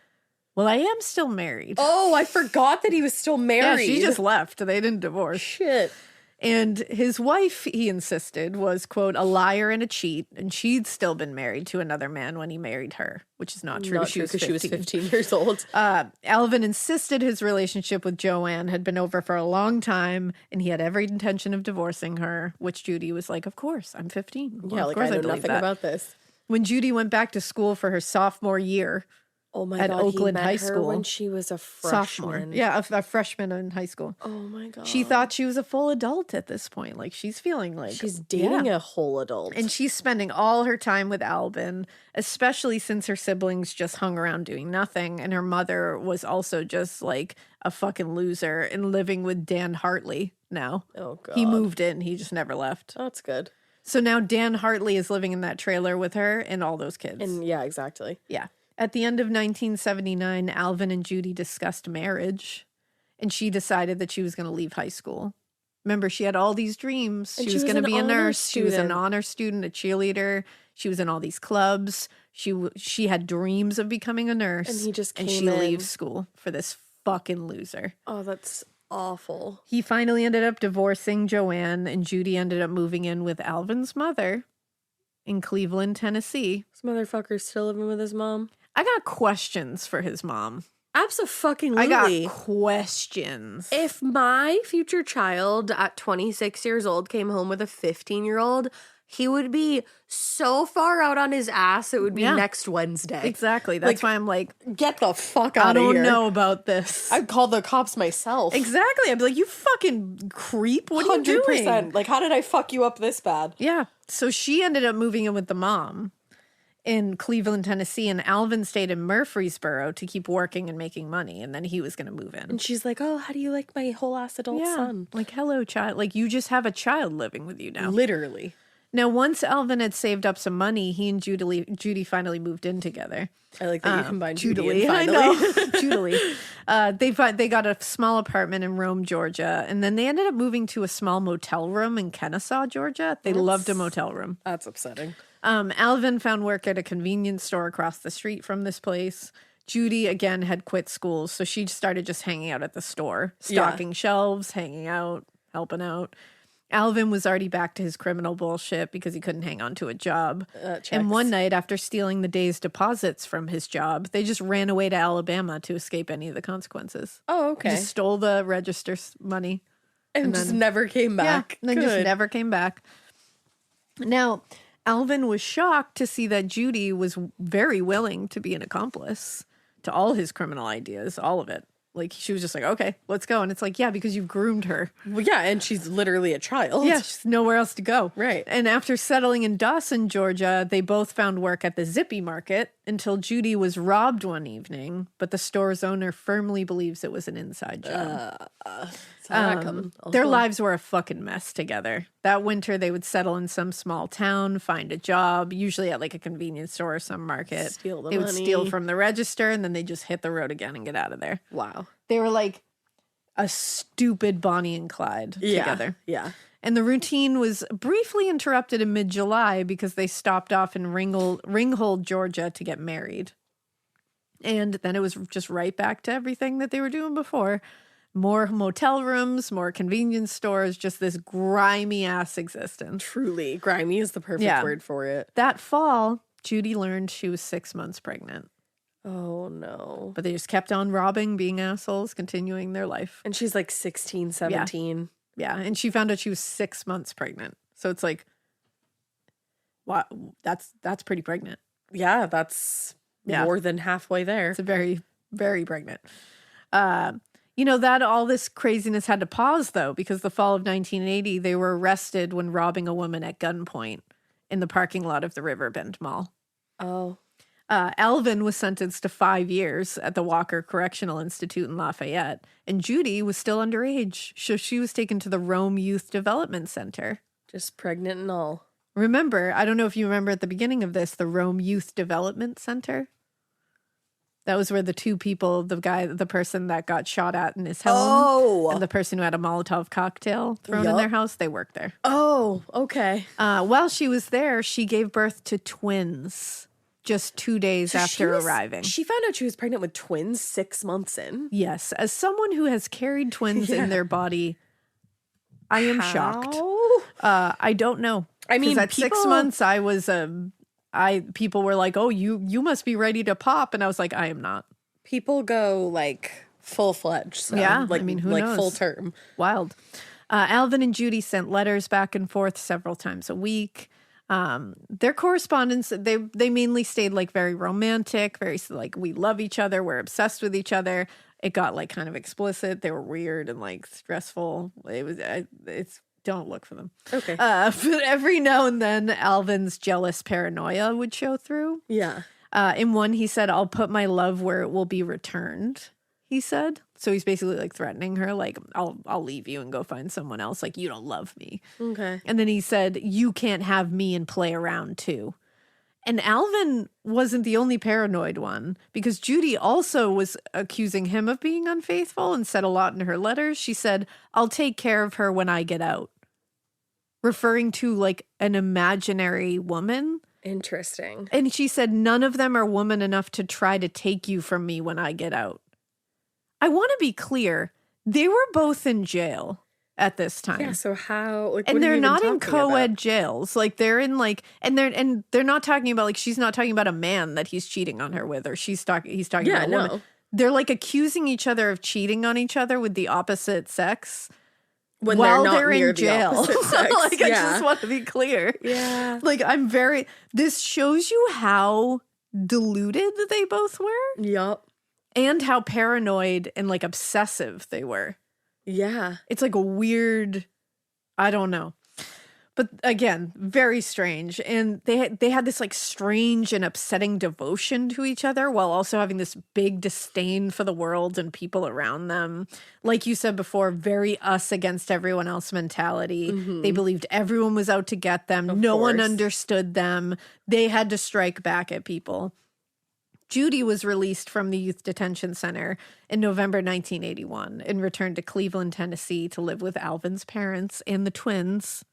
well, I am still married. Oh, I forgot that he was still married. Yeah, she just left. They didn't divorce. Shit. And his wife, he insisted, was, quote, a liar and a cheat, and she'd still been married to another man when he married her, which is not true. Not true, because she was 15 years old. Alvin insisted his relationship with Joanne had been over for a long time, and he had every intention of divorcing her, which Judy was like, of course, I'm 15. Well, Yeah, of like course I know believe nothing that. about this. When Judy went back to school for her sophomore year, Oh my at God, he Oakland met High her School. when she was a freshman. Sophomore. Yeah, a freshman in high school. Oh my God. She thought she was a full adult at this point. Like, she's feeling like... She's dating a whole adult. And she's spending all her time with Alvin, especially since her siblings just hung around doing nothing. And her mother was also just like a fucking loser and living with Dan Hartley now. Oh, God. He moved in. He just never left. That's good. So now Dan Hartley is living in that trailer with her and all those kids. And yeah, exactly. Yeah. At the end of 1979, Alvin and Judy discussed marriage, and she decided that she was going to leave high school. Remember, she had all these dreams. She was going to be a nurse. She was an honor student, a cheerleader. She was in all these clubs. She had dreams of becoming a nurse. And he just came and she in. leaves school for this fucking loser. Oh, that's awful. He finally ended up divorcing Joanne, and Judy ended up moving in with Alvin's mother in Cleveland, Tennessee. This motherfucker's still living with his mom. I got questions for his mom. Abso-fucking-lutely. I got questions. If my future child at 26 years old came home with a 15-year-old, he would be so far out on his ass, it would be next Wednesday. Exactly. That's why I'm like, get the fuck out I of here. don't know about this. I'd call the cops myself. Exactly. I'd be like, you fucking creep. What are you doing? Like, how did I fuck you up this bad? Yeah. So she ended up moving in with the mom in Cleveland, Tennessee, and Alvin stayed in Murfreesboro to keep working and making money, and then he was going to move in. And she's like, oh, how do you like my whole ass adult son? Like, hello, child. Like, you just have a child living with you now. Literally. Now, once Alvin had saved up some money, he and Judy finally moved in together. I like that you combined Judy and finally. I know. Judy. They got a small apartment in Rome, Georgia, and then they ended up moving to a small motel room in Kennesaw, Georgia. They loved a motel room. That's upsetting. Alvin found work at a convenience store across the street from this place. Judy, again, had quit school, so she started just hanging out at the store, stocking shelves, hanging out, helping out. Alvin was already back to his criminal bullshit because he couldn't hang on to a job. And one night, after stealing the day's deposits from his job, they just ran away to Alabama to escape any of the consequences. Oh, okay. Just stole the register's money. And just never came back. Yeah, and then just never came back. Now, Alvin was shocked to see that Judy was very willing to be an accomplice to all his criminal ideas, all of it. Like, she was just like, okay, let's go. And it's like, yeah, because you've groomed her. Well, yeah, and she's literally a child. Yeah, she's nowhere else to go. Right. And after settling in Dawson, Georgia, they both found work at the Zippy Market until Judy was robbed one evening, but the store's owner firmly believes it was an inside job. Their lives were a fucking mess together. That winter, they would settle in some small town, find a job, usually at like a convenience store or some market. Steal the They would money. steal from the register, and then they just hit the road again and get out of there. Wow. They were like a stupid Bonnie and Clyde together. Yeah. And the routine was briefly interrupted in mid-July because they stopped off in Ringgold, Georgia to get married. And then it was just right back to everything that they were doing before. More motel rooms, more convenience stores, just this grimy-ass existence. Truly. Grimy is the perfect word for it. That fall, Judy learned she was 6 months pregnant. Oh, no. But they just kept on robbing, being assholes, continuing their life. And she's like 16, 17. Yeah, and she found out she was 6 months pregnant. So it's like, wow, that's pretty pregnant. Yeah, that's more than halfway there. It's a very, very pregnant. That all this craziness had to pause, though, because the fall of 1980, they were arrested when robbing a woman at gunpoint in the parking lot of the Riverbend Mall. Oh. Alvin was sentenced to 5 years at the Walker Correctional Institute in Lafayette, and Judy was still underage, so she was taken to the Rome Youth Development Center. Just pregnant and all. Remember, I don't know if you remember at the beginning of this, the Rome Youth Development Center. That was where the two people, the person that got shot at in his home, and the person who had a Molotov cocktail thrown in their house, they worked there. Oh, okay. While she was there, she gave birth to twins just 2 days after arriving. She found out she was pregnant with twins 6 months in. Yes. As someone who has carried twins in their body, I am shocked. I don't know. I mean, at 6 months, I was people were like, "Oh, you must be ready to pop," and I was like, "I am not." People go like full-fledged. So, yeah, like, I mean, who like knows? full term. Wild. Alvin and Judy sent letters back and forth several times a week. Their correspondence, they mainly stayed like very romantic, very like we love each other, we're obsessed with each other. It got like kind of explicit. They were weird and like stressful. It's don't look for them. Okay. But every now and then, Alvin's jealous paranoia would show through. Yeah. In one, he said, "I'll put my love where it will be returned." He said, so he's basically like threatening her, like, "I'll leave you and go find someone else. Like, you don't love me." Okay. And then he said, "You can't have me and play around too." And Alvin wasn't the only paranoid one, because Judy also was accusing him of being unfaithful and said a lot in her letters. She said, "I'll take care of her when I get out," referring to like an imaginary woman. Interesting. And she said, "None of them are woman enough to try to take you from me when I get out." I want to be clear. They were both in jail at this time. Yeah, so how like, and what are they're you even not in talking co-ed about? jails. Like they're in like and they're not talking about like she's not talking about a man that he's cheating on her with, or he's talking Yeah, about a woman. no. They're like accusing each other of cheating on each other with the opposite sex When while they're not near in the jail. opposite sex. Like I Yeah. just want to be clear. Yeah. Like this shows you how deluded they both were Yup. and how paranoid and like obsessive they were. Yeah. It's like a weird, I don't know. But again, very strange. And they had this like strange and upsetting devotion to each other while also having this big disdain for the world and people around them. Like you said before, very us against everyone else mentality. Mm-hmm. They believed everyone was out to get them. No one course. understood them. They had to strike back at people. Judy was released from the youth detention center in November 1981 and returned to Cleveland, Tennessee to live with Alvin's parents and the twins.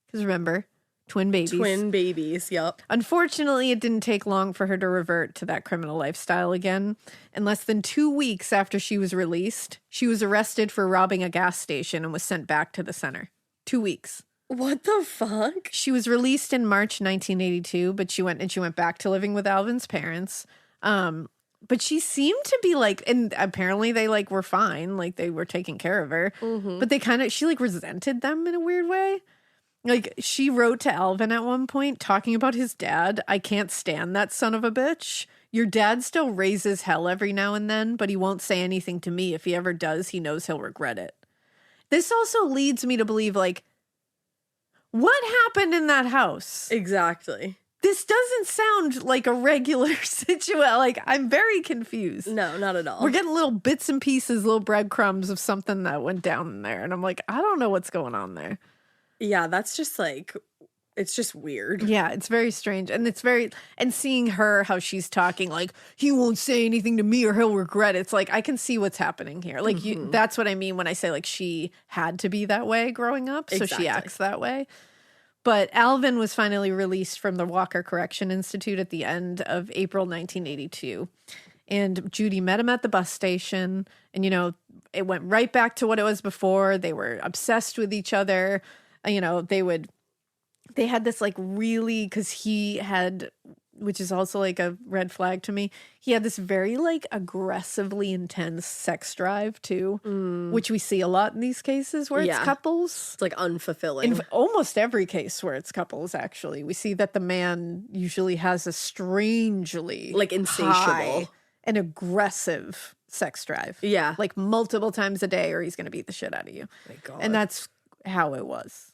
Because remember, twin babies. Twin babies. Yup. Unfortunately, it didn't take long for her to revert to that criminal lifestyle again. In less than 2 weeks after she was released, she was arrested for robbing a gas station and was sent back to the center. 2 weeks. What the fuck? She was released in March 1982, but she went back to living with Alvin's parents. But she seemed to be like, and apparently they like were fine, like they were taking care of her. Mm-hmm. But she like resented them in a weird way. Like she wrote to Alvin at one point talking about his dad. "I can't stand that son of a bitch. Your dad still raises hell every now and then, but he won't say anything to me. If he ever does, he knows he'll regret it." This also leads me to believe like, what happened in that house? Exactly. This doesn't sound like a regular situation. Like, I'm very confused. No, not at all. We're getting little bits and pieces, little breadcrumbs of something that went down in there. And I'm like, I don't know what's going on there. Yeah, that's just like, it's just weird. Yeah, it's very strange. And and seeing her, how she's talking, like, "He won't say anything to me or he'll regret it." It's like, I can see what's happening here. Like, that's what I mean when I say, like, she had to be that way growing up. So Exactly. she acts that way. But Alvin was finally released from the Walker Correction Institute at the end of April 1982. And Judy met him at the bus station. And, it went right back to what it was before. They were obsessed with each other. They had this like really, because he had, which is also like a red flag to me, he had this very like aggressively intense sex drive too, which we see a lot in these cases where it's Yeah. couples. It's like unfulfilling. In almost every case where it's couples, actually, we see that the man usually has a strangely Like insatiable. high and aggressive sex drive. Yeah. Like multiple times a day, or he's going to beat the shit out of you. My God. And that's how it was.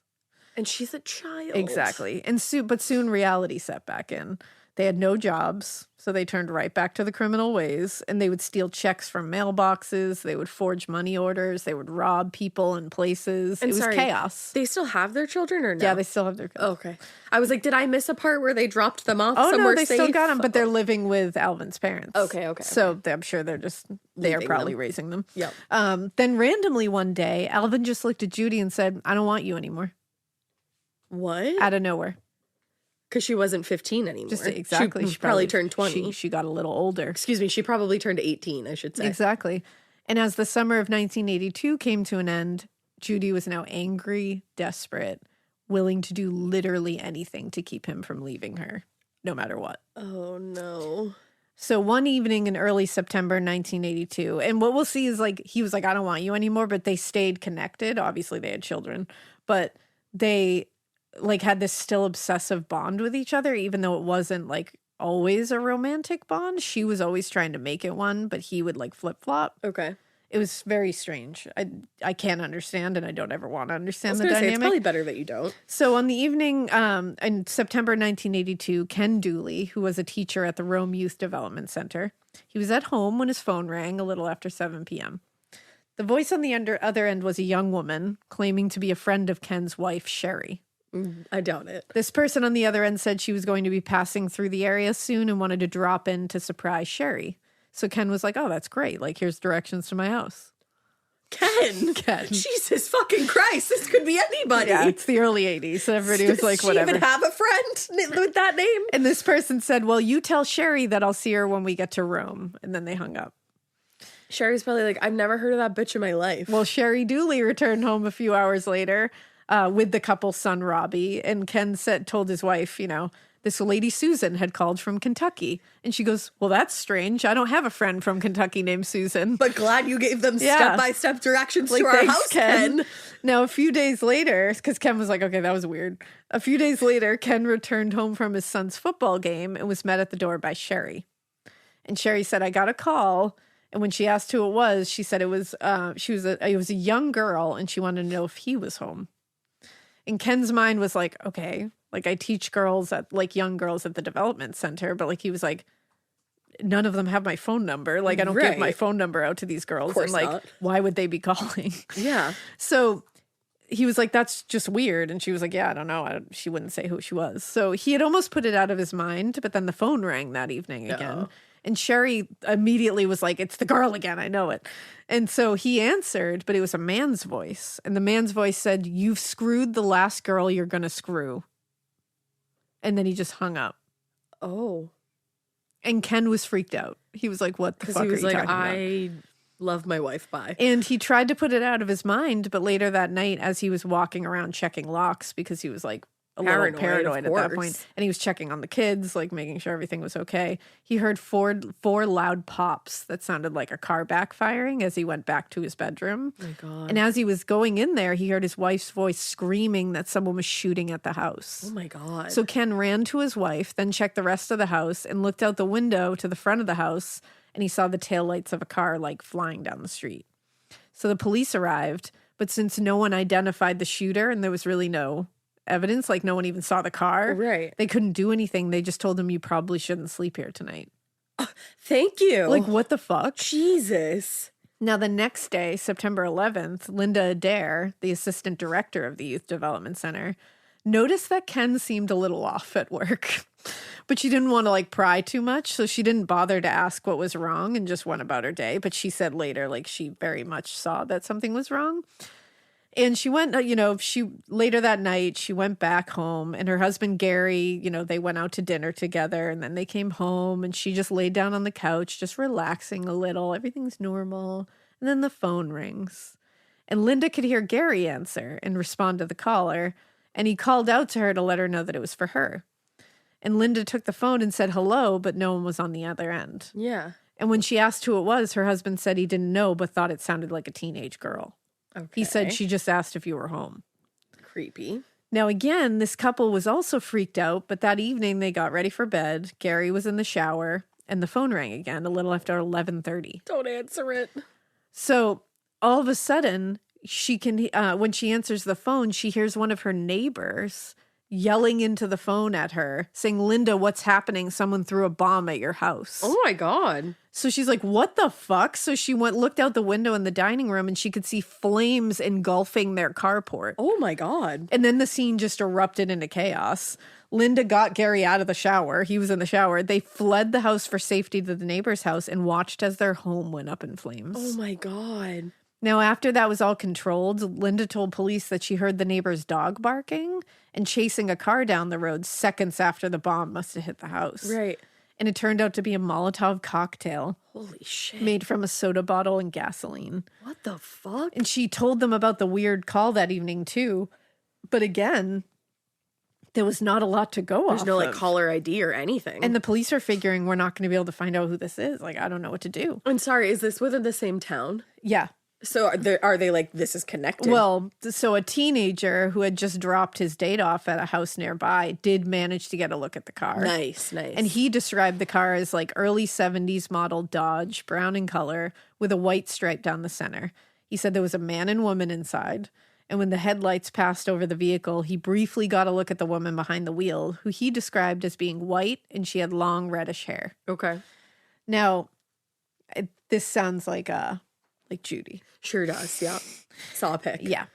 And she's a child. Exactly. And but soon reality set back in. They had no jobs, so they turned right back to the criminal ways, and they would steal checks from mailboxes. They would forge money orders. They would rob people in places. And it was sorry, chaos. They still have their children or no? Yeah, they still have their kids. Okay. I was like, did I miss a part where they dropped them off Oh, somewhere no, they safe? still got them, but they're living with Alvin's parents. Okay. So I'm sure they are Leaving probably them. raising them. Yep. Then randomly one day, Alvin just looked at Judy and said, "I don't want you anymore." What? Out of nowhere. Because she wasn't 15 anymore. Just exactly. She probably turned 20. She got a little older. Excuse me. She probably turned 18, I should say. Exactly. And as the summer of 1982 came to an end, Judy was now angry, desperate, willing to do literally anything to keep him from leaving her, no matter what. Oh, no. So one evening in early September 1982, and what we'll see is like, he was like, "I don't want you anymore," but they stayed connected. Obviously, they had children, but like had this still obsessive bond with each other, even though it wasn't like always a romantic bond. She was always trying to make it one, but he would like flip-flop. Okay. It was very strange. I can't understand, and I don't ever want to understand the Say, dynamic. it's probably better that you don't. So on the evening in September 1982, Ken Dooley, who was a teacher at the Rome Youth Development Center, he was at home when his phone rang a little after 7 p.m. The voice on the other end was a young woman claiming to be a friend of Ken's wife, Sherry. I doubt it. This person on the other end said she was going to be passing through the area soon and wanted to drop in to surprise Sherry. So Ken was like, oh, that's great. Like, here's directions to my house. Ken. Jesus fucking Christ. This could be anybody. Yeah, it's the early 80s. So everybody was like, whatever. Does she even have a friend with that name? And this person said, well, you tell Sherry that I'll see her when we get to Rome. And then they hung up. Sherry's probably like, I've never heard of that bitch in my life. Well, Sherry Dooley returned home a few hours later with the couple's son, Robbie. And Ken told his wife, you know, this lady Susan had called from Kentucky. And she goes, well, that's strange. I don't have a friend from Kentucky named Susan. But glad you gave them step-by-step directions like, to our thanks, house, Ken. Now, a few days later, because Ken was like, okay, that was weird. A few days later, Ken returned home from his son's football game and was met at the door by Sherry. And Sherry said, I got a call. And when she asked who it was, she said it was a young girl, and she wanted to know if he was home. And Ken's mind was like, okay, like I teach girls at like young girls at the development center, but like he was like, none of them have my phone number. Like I don't give my phone number out to these girls. Of course and like, not. Why would they be calling? Yeah. So he was like, that's just weird. And she was like, yeah, I don't know. She wouldn't say who she was. So he had almost put it out of his mind, but then the phone rang that evening again. And Sherry immediately was like, it's the girl again. I know it. And so he answered, but it was a man's voice. And the man's voice said, you've screwed the last girl you're going to screw. And then he just hung up. Oh. And Ken was freaked out. He was like, what the fuck are you talking about? I love my wife, bye. And he tried to put it out of his mind, but later that night, as he was walking around checking locks, because he was like a little paranoid at that point, and he was checking on the kids, like making sure everything was okay, he heard four loud pops that sounded like a car backfiring as he went back to his bedroom. Oh my God. And as he was going in there, he heard his wife's voice screaming that someone was shooting at the house. Oh my God. So Ken ran to his wife, then checked the rest of the house and looked out the window to the front of the house, and he saw the taillights of a car like flying down the street. So the police arrived, but since no one identified the shooter and there was really no evidence, like no one even saw the car, right, they couldn't do anything. They just told him, you probably shouldn't sleep here tonight. Thank you. Like, what the fuck? Jesus. Now, the next day, September 11th, Linda Adair, the assistant director of the Youth Development Center, noticed that Ken seemed a little off at work. But she didn't want to like pry too much, so she didn't bother to ask what was wrong and just went about her day. But she said later, like, she very much saw that something was wrong. And she went, later that night, she went back home, and her husband, Gary, they went out to dinner together, and then they came home, and she just laid down on the couch, just relaxing a little. Everything's normal. And then the phone rings, and Linda could hear Gary answer and respond to the caller, and he called out to her to let her know that it was for her. And Linda took the phone and said hello, but no one was on the other end. Yeah. And when she asked who it was, her husband said he didn't know, but thought it sounded like a teenage girl. Okay. He said she just asked if you were home. Creepy. Now, again, this couple was also freaked out, but that evening they got ready for bed. Gary was in the shower, and the phone rang again a little after 11:30. Don't answer it. So all of a sudden, she can when she answers the phone, she hears one of her neighbors yelling into the phone at her, saying, Linda, what's happening? Someone threw a bomb at your house. Oh my God. So she's like, what the fuck? So she looked out the window in the dining room, and she could see flames engulfing their carport. Oh my God. And then the scene just erupted into chaos. Linda got Gary out of the shower. He was in the shower. They fled the house for safety to the neighbor's house and watched as their home went up in flames. Oh my God. Now, after that was all controlled, Linda told police that she heard the neighbor's dog barking and chasing a car down the road seconds after the bomb must have hit the house. Right. And it turned out to be a Molotov cocktail. Holy shit. Made from a soda bottle and gasoline. What the fuck? And she told them about the weird call that evening, too. But again, there was not a lot to go off. There's no, caller ID or anything. And the police are figuring we're not going to be able to find out who this is. Like, I don't know what to do. I'm sorry, is this within the same town? Yeah. So are they like, this is connected? Well, so a teenager who had just dropped his date off at a house nearby did manage to get a look at the car. Nice. And he described the car as like early 70s model Dodge, brown in color, with a white stripe down the center. He said there was a man and woman inside. And when the headlights passed over the vehicle, he briefly got a look at the woman behind the wheel, who he described as being white, and she had long reddish hair. Okay. Now, this sounds like Judy. Sure does, yeah. Saw a pic. Yeah.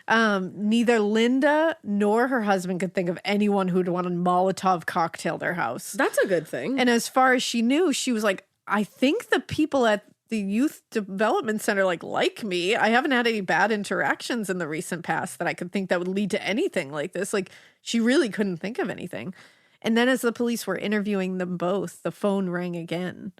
Neither Linda nor her husband could think of anyone who'd want to Molotov cocktail their house. That's a good thing. And as far as she knew, she was like, I think the people at the youth development center like me. I haven't had any bad interactions in the recent past that I could think that would lead to anything like this. Like, she really couldn't think of anything. And then as the police were interviewing them both, the phone rang again.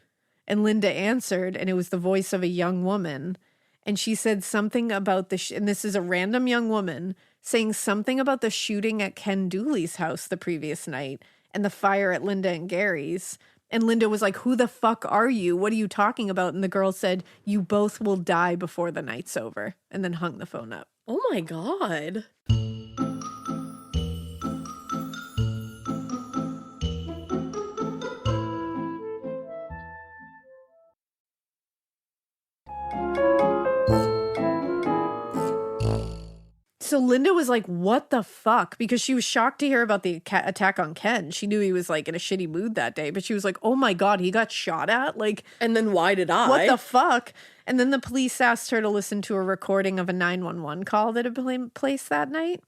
And Linda answered, and it was the voice of a young woman. And she said something about and this is a random young woman saying something about the shooting at Ken Dooley's house the previous night and the fire at Linda and Gary's. And Linda was like, who the fuck are you? What are you talking about? And the girl said, you both will die before the night's over. And then hung the phone up. Oh my God. So Linda was like, what the fuck? Because she was shocked to hear about the attack on Ken. She knew he was like in a shitty mood that day, but she was like, oh my God, he got shot at? Like, and then why did I? What the fuck? And then the police asked her to listen to a recording of a 911 call that had been placed that night.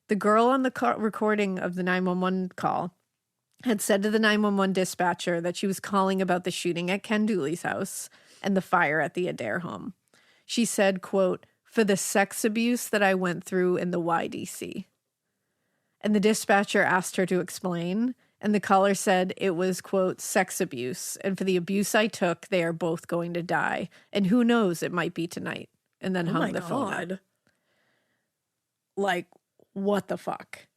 The girl on the recording of the 911 call had said to the 911 dispatcher that she was calling about the shooting at Ken Dooley's house and the fire at the Adair home. She said, quote, for the sex abuse that I went through in the YDC. And the dispatcher asked her to explain, and the caller said it was, quote, sex abuse, and for the abuse I took, they are both going to die, and who knows, it might be tonight, and then hung the phone up. Like, what the fuck?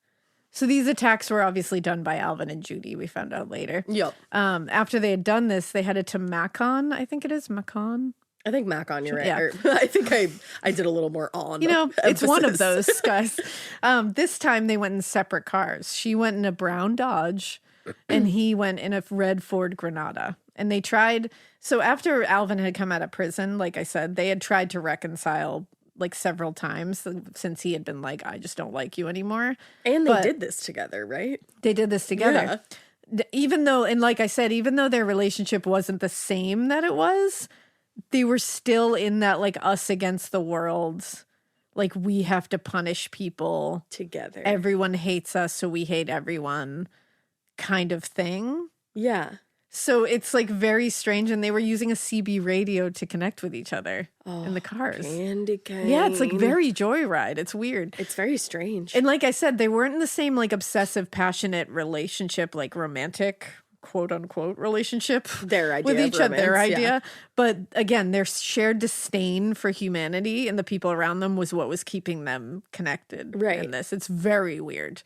So these attacks were obviously done by Alvin and Judy, we found out later. Yep. After they had done this, they headed to Macon, I think it is, Macon? I think Macon, you're right. Yeah. I think I did a little more on. You know, it's emphasis. one of those guys. This time they went in separate cars. She went in a brown Dodge and he went in a red Ford Granada. And they tried, so after Alvin had come out of prison, like I said, they had tried to reconcile like several times since he had been like, I just don't like you anymore. And they did this together, right? They did this together. Yeah. Even though, and like I said, even though their relationship wasn't the same that it was, they were still in that like us against the world, like we have to punish people together. Everyone hates us, so we hate everyone kind of thing. Yeah. So it's like very strange, and they were using a CB radio to connect with each other in the cars. Candy cane. Yeah, it's like very Joyride. It's weird. It's very strange. And like I said, they weren't in the same like obsessive, passionate relationship, like romantic quote unquote relationship their idea with each other, their idea. Yeah. But again, their shared disdain for humanity and the people around them was what was keeping them connected in this. It's very weird.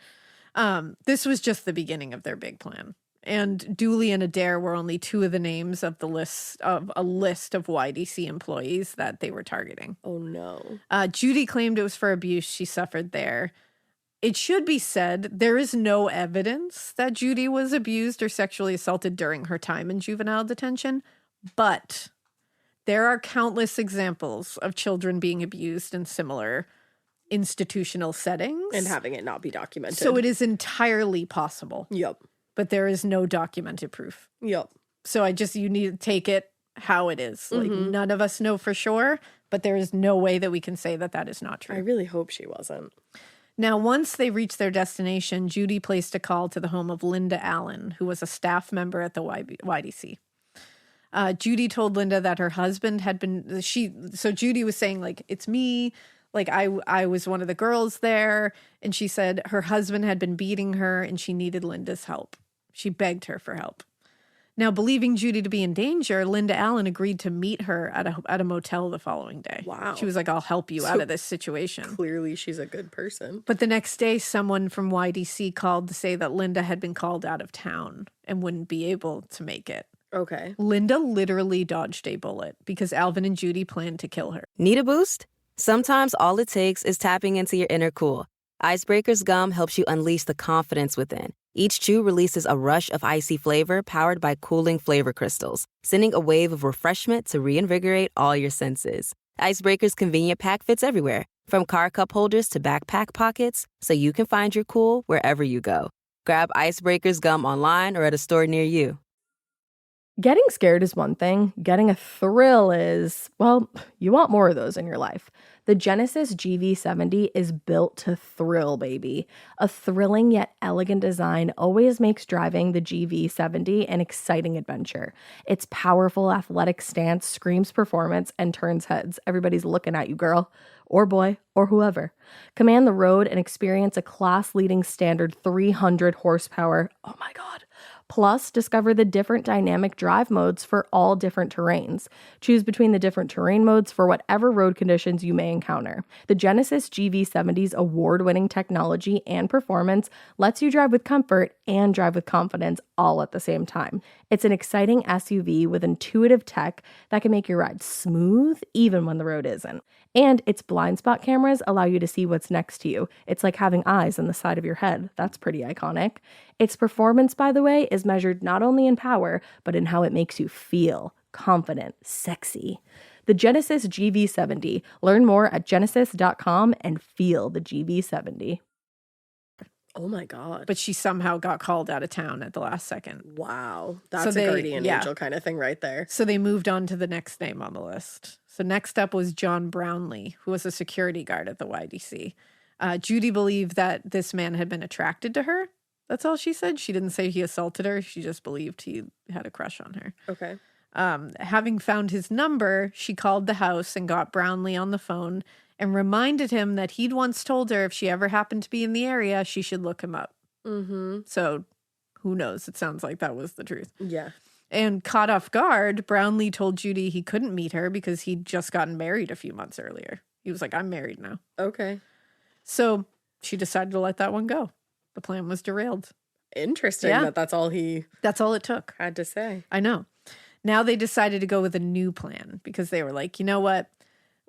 This was just the beginning of their big plan. And Dooley and Adair were only two of the names of the list of a list of YDC employees that they were targeting. Oh no. Judy claimed it was for abuse she suffered there. It should be said, there is no evidence that Judy was abused or sexually assaulted during her time in juvenile detention, but there are countless examples of children being abused in similar institutional settings. And having it not be documented. So it is entirely possible. Yep. But there is no documented proof. Yep. So you need to take it how it is. Like none of us know for sure, but there is no way that we can say that that is not true. I really hope she wasn't. Now, once they reached their destination, Judy placed a call to the home of Linda Allen, who was a staff member at the YDC. Judy told Linda that her husband had been, so Judy was saying, like, it's me, like, I was one of the girls there, and she said her husband had been beating her, and she needed Linda's help. She begged her for help. Now, believing Judy to be in danger, Linda Allen agreed to meet her at a motel the following day. Wow. She was like, I'll help you out of this situation. Clearly, she's a good person. But the next day, someone from YDC called to say that Linda had been called out of town and wouldn't be able to make it. Okay. Linda literally dodged a bullet because Alvin and Judy planned to kill her. Need a boost? Sometimes all it takes is tapping into your inner cool. Icebreaker's gum helps you unleash the confidence within. Each chew releases a rush of icy flavor powered by cooling flavor crystals, sending a wave of refreshment to reinvigorate all your senses. Icebreaker's convenient pack fits everywhere, from car cup holders to backpack pockets, so you can find your cool wherever you go. Grab Icebreaker's gum online or at a store near you. Getting scared is one thing. Getting a thrill is, well, you want more of those in your life. The Genesis GV70 is built to thrill, baby. A thrilling yet elegant design always makes driving the GV70 an exciting adventure. Its powerful athletic stance screams performance and turns heads. Everybody's looking at you, girl, or boy, or whoever. Command the road and experience a class-leading standard 300 horsepower. Oh my God. Plus, discover the different dynamic drive modes for all different terrains. Choose between the different terrain modes for whatever road conditions you may encounter. The Genesis GV70's award-winning technology and performance lets you drive with comfort and drive with confidence all at the same time. It's an exciting SUV with intuitive tech that can make your ride smooth even when the road isn't. And its blind spot cameras allow you to see what's next to you. It's like having eyes on the side of your head. That's pretty iconic. Its performance, by the way, is measured not only in power, but in how it makes you feel confident, sexy. The Genesis GV70. Learn more at genesis.com and feel the GV70. Oh my God. But she somehow got called out of town at the last second. Wow. That's a guardian angel kind of thing right there. So they moved on to the next name on the list. So next up was John Brownlee, who was a security guard at the YDC. Judy believed that this man had been attracted to her. That's all she said. She didn't say he assaulted her. She just believed he had a crush on her. Okay. Having found his number, she called the house and got Brownlee on the phone and reminded him that he'd once told her if she ever happened to be in the area, she should look him up. Mm-hmm. So who knows? It sounds like that was the truth. Yeah. And caught off guard, Brownlee told Judy he couldn't meet her because he'd just gotten married a few months earlier. He was like, I'm married now. Okay. So she decided to let that one go. The plan was derailed. Interesting that's all he That's all it took. had to say. I know. Now they decided to go with a new plan because they were like, you know what?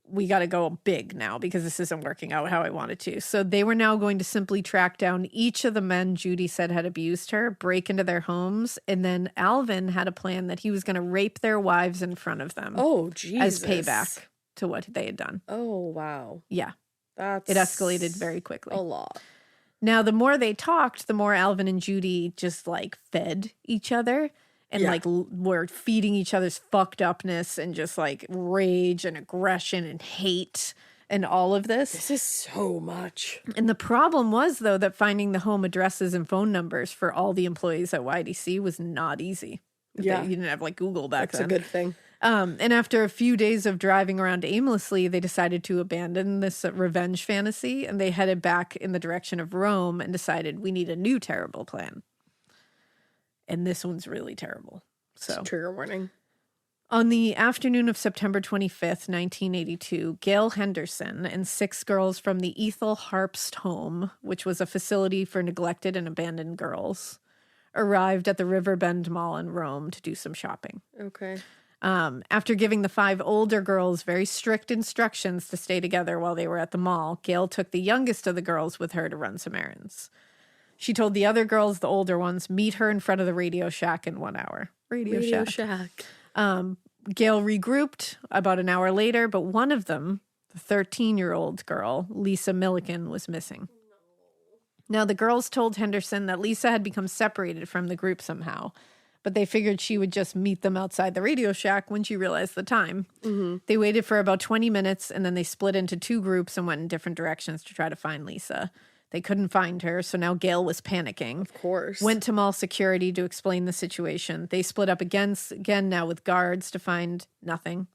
We got to go big now because this isn't working out how I wanted to. So they were now going to simply track down each of the men Judy said had abused her, break into their homes, and then Alvin had a plan that he was going to rape their wives in front of them. Oh, Jesus. As payback to what they had done. Oh, wow. Yeah. That's It escalated very quickly. a lot. Now, the more they talked, the more Alvin and Judy just like fed each other and like were feeding each other's fucked upness and just like rage and aggression and hate and all of this. This is so much. And the problem was, though, that finding the home addresses and phone numbers for all the employees at YDC was not easy. Yeah. You didn't have like Google back then. That's a good thing. And after a few days of driving around aimlessly, they decided to abandon this revenge fantasy and they headed back in the direction of Rome and decided we need a new terrible plan. And this one's really terrible. So Trigger warning. on the afternoon of September 25th, 1982, Gail Henderson and 6 girls from the Ethel Harpst home, which was a facility for neglected and abandoned girls, arrived at the Riverbend Mall in Rome to do some shopping. Okay. After giving the 5 older girls very strict instructions to stay together while they were at the mall, Gail took the youngest of the girls with her to run some errands. She told the other girls, the older ones, meet her in front of the Radio Shack in 1 hour. Radio Shack. Gail regrouped about an hour later, but one of them, the 13-year-old girl, Lisa Milliken, was missing. Now, the girls told Henderson that Lisa had become separated from the group somehow, but they figured she would just meet them outside the Radio Shack when she realized the time. Mm-hmm. They waited for about 20 minutes, and then they split into 2 groups and went in different directions to try to find Lisa. They couldn't find her, so now Gail was panicking. Of course. Went to mall security to explain the situation. They split up again now with guards to find nothing.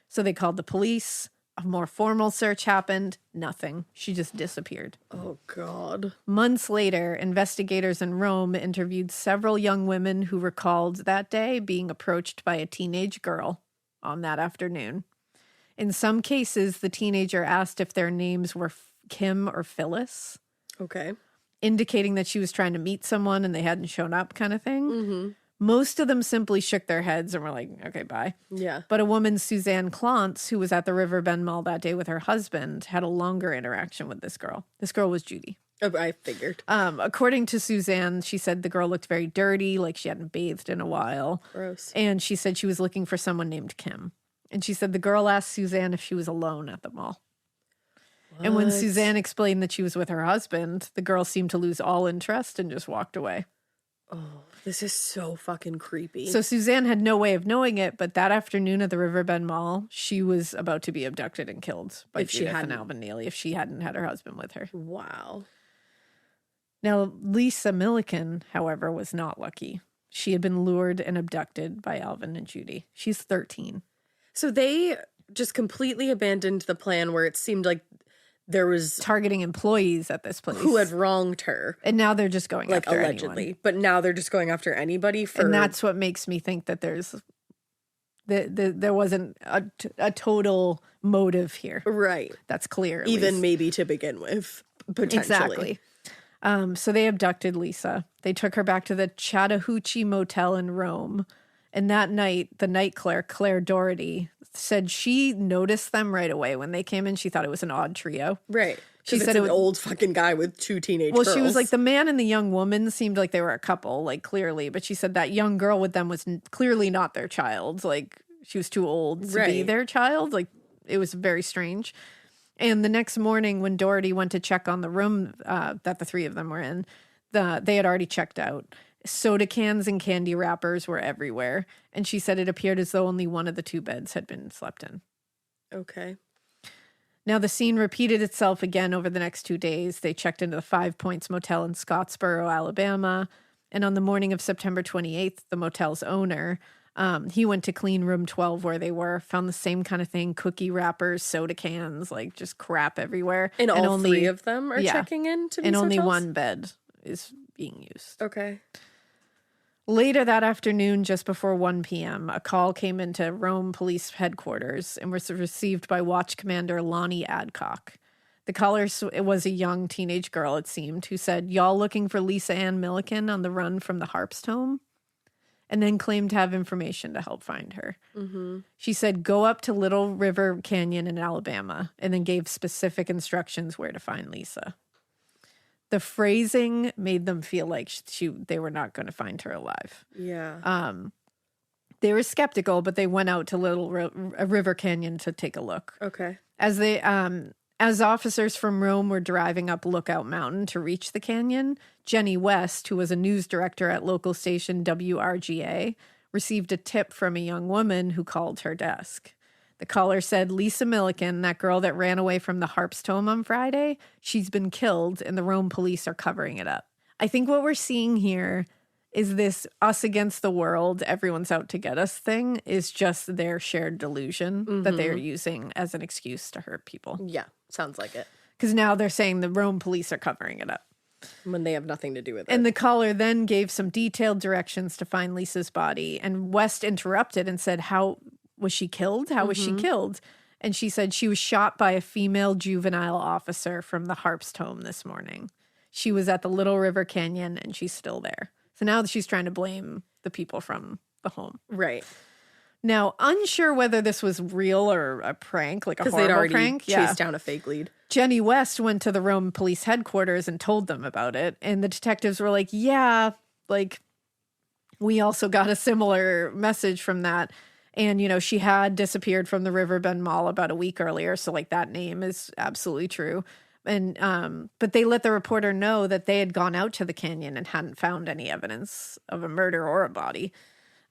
So they called the police. A more formal search happened. Nothing. She just disappeared. Oh, God. Months later, investigators in Rome interviewed several young women who recalled that day being approached by a teenage girl on that afternoon. In some cases, the teenager asked if their names were Kim or Phyllis. Okay. Indicating that she was trying to meet someone and they hadn't shown up kind of thing. Mm-hmm. Most of them simply shook their heads and were like, okay, bye. Yeah. But a woman, Suzanne Clontz, who was at the Riverbend Mall that day with her husband, had a longer interaction with this girl. This girl was Judy. Oh, I figured. According to Suzanne, she said the girl looked very dirty, like she hadn't bathed in a while. Gross. And she said she was looking for someone named Kim. And she said the girl asked Suzanne if she was alone at the mall. What? And when Suzanne explained that she was with her husband, the girl seemed to lose all interest and just walked away. Oh, this is so fucking creepy. So Suzanne had no way of knowing it, but that afternoon at the Riverbend Mall, she was about to be abducted and killed by Judith and Alvin Neelley if she hadn't had her husband with her. Wow. Now, Lisa Milliken, however, was not lucky. She had been lured and abducted by Alvin and Judy. She's 13. So they just completely abandoned the plan where it seemed like there was targeting employees at this place who had wronged her. And now they're just going after allegedly. anyone. But now they're just going after anybody for... And that's what makes me think that there wasn't a total motive here. Right. That's clear. Even maybe to begin with, potentially. Exactly. So they abducted Lisa. They took her back to the Chattahoochee Motel in Rome. And that night, the night clerk, Claire Doherty, said she noticed them right away. When they came in, she thought it was an odd trio. Right. She said it's an old fucking guy with two teenage girls. Well, she was like, the man and the young woman seemed like they were a couple, like clearly. But she said that young girl with them was clearly not their child. Like she was too old to be their child. Like it was very strange. And the next morning when Doherty went to check on the room that the three of them were in, they had already checked out. Soda cans and candy wrappers were everywhere. And she said it appeared as though only one of the two beds had been slept in. Okay. Now, the scene repeated itself again over the next 2 days. They checked into the 5 Points Motel in Scottsboro, Alabama. And on the morning of September 28th, the motel's owner, he went to clean room 12 where they were, found the same kind of thing, cookie wrappers, soda cans, like just crap everywhere. And all only, three of them are checking in to these And only hotels? one bed is being used. Okay. Later that afternoon, just before 1 p.m., a call came into Rome Police Headquarters and was received by Watch Commander Lonnie Adcock. The caller was a young teenage girl, it seemed, who said, "Y'all looking for Lisa Ann Milliken on the run from the Harpst home?" And then claimed to have information to help find her. Mm-hmm. She said, "Go up to Little River Canyon in Alabama," and then gave specific instructions where to find Lisa. The phrasing made them feel like they were not going to find her alive. Yeah. They were skeptical, but they went out to Little River Canyon to take a look. Okay. As officers from Rome were driving up Lookout Mountain to reach the canyon, Jenny West, who was a news director at local station WRGA, received a tip from a young woman who called her desk. The caller said, "Lisa Milliken, that girl that ran away from the Harpst home on Friday, she's been killed and the Rome police are covering it up." I think what we're seeing here is this us against the world, everyone's out to get us thing is just their shared delusion that they are using as an excuse to hurt people. Yeah, sounds like it. Because now they're saying the Rome police are covering it up. When they have nothing to do with it. And the caller then gave some detailed directions to find Lisa's body. And West interrupted and said, "How was she killed? How was she killed?" And she said she was shot by a female juvenile officer from the Harpst home this morning. She was at the Little River Canyon and she's still there. So now she's trying to blame the people from the home. Right. Now, unsure whether this was real or a prank, like a horrible they'd already prank. chased down a fake lead. Jenny West went to the Rome police headquarters and told them about it. And the detectives were like, yeah, like we also got a similar message from that. And, you know, she had disappeared from the Riverbend Mall about a week earlier. So like that name is absolutely true. And, but they let the reporter know that they had gone out to the canyon and hadn't found any evidence of a murder or a body.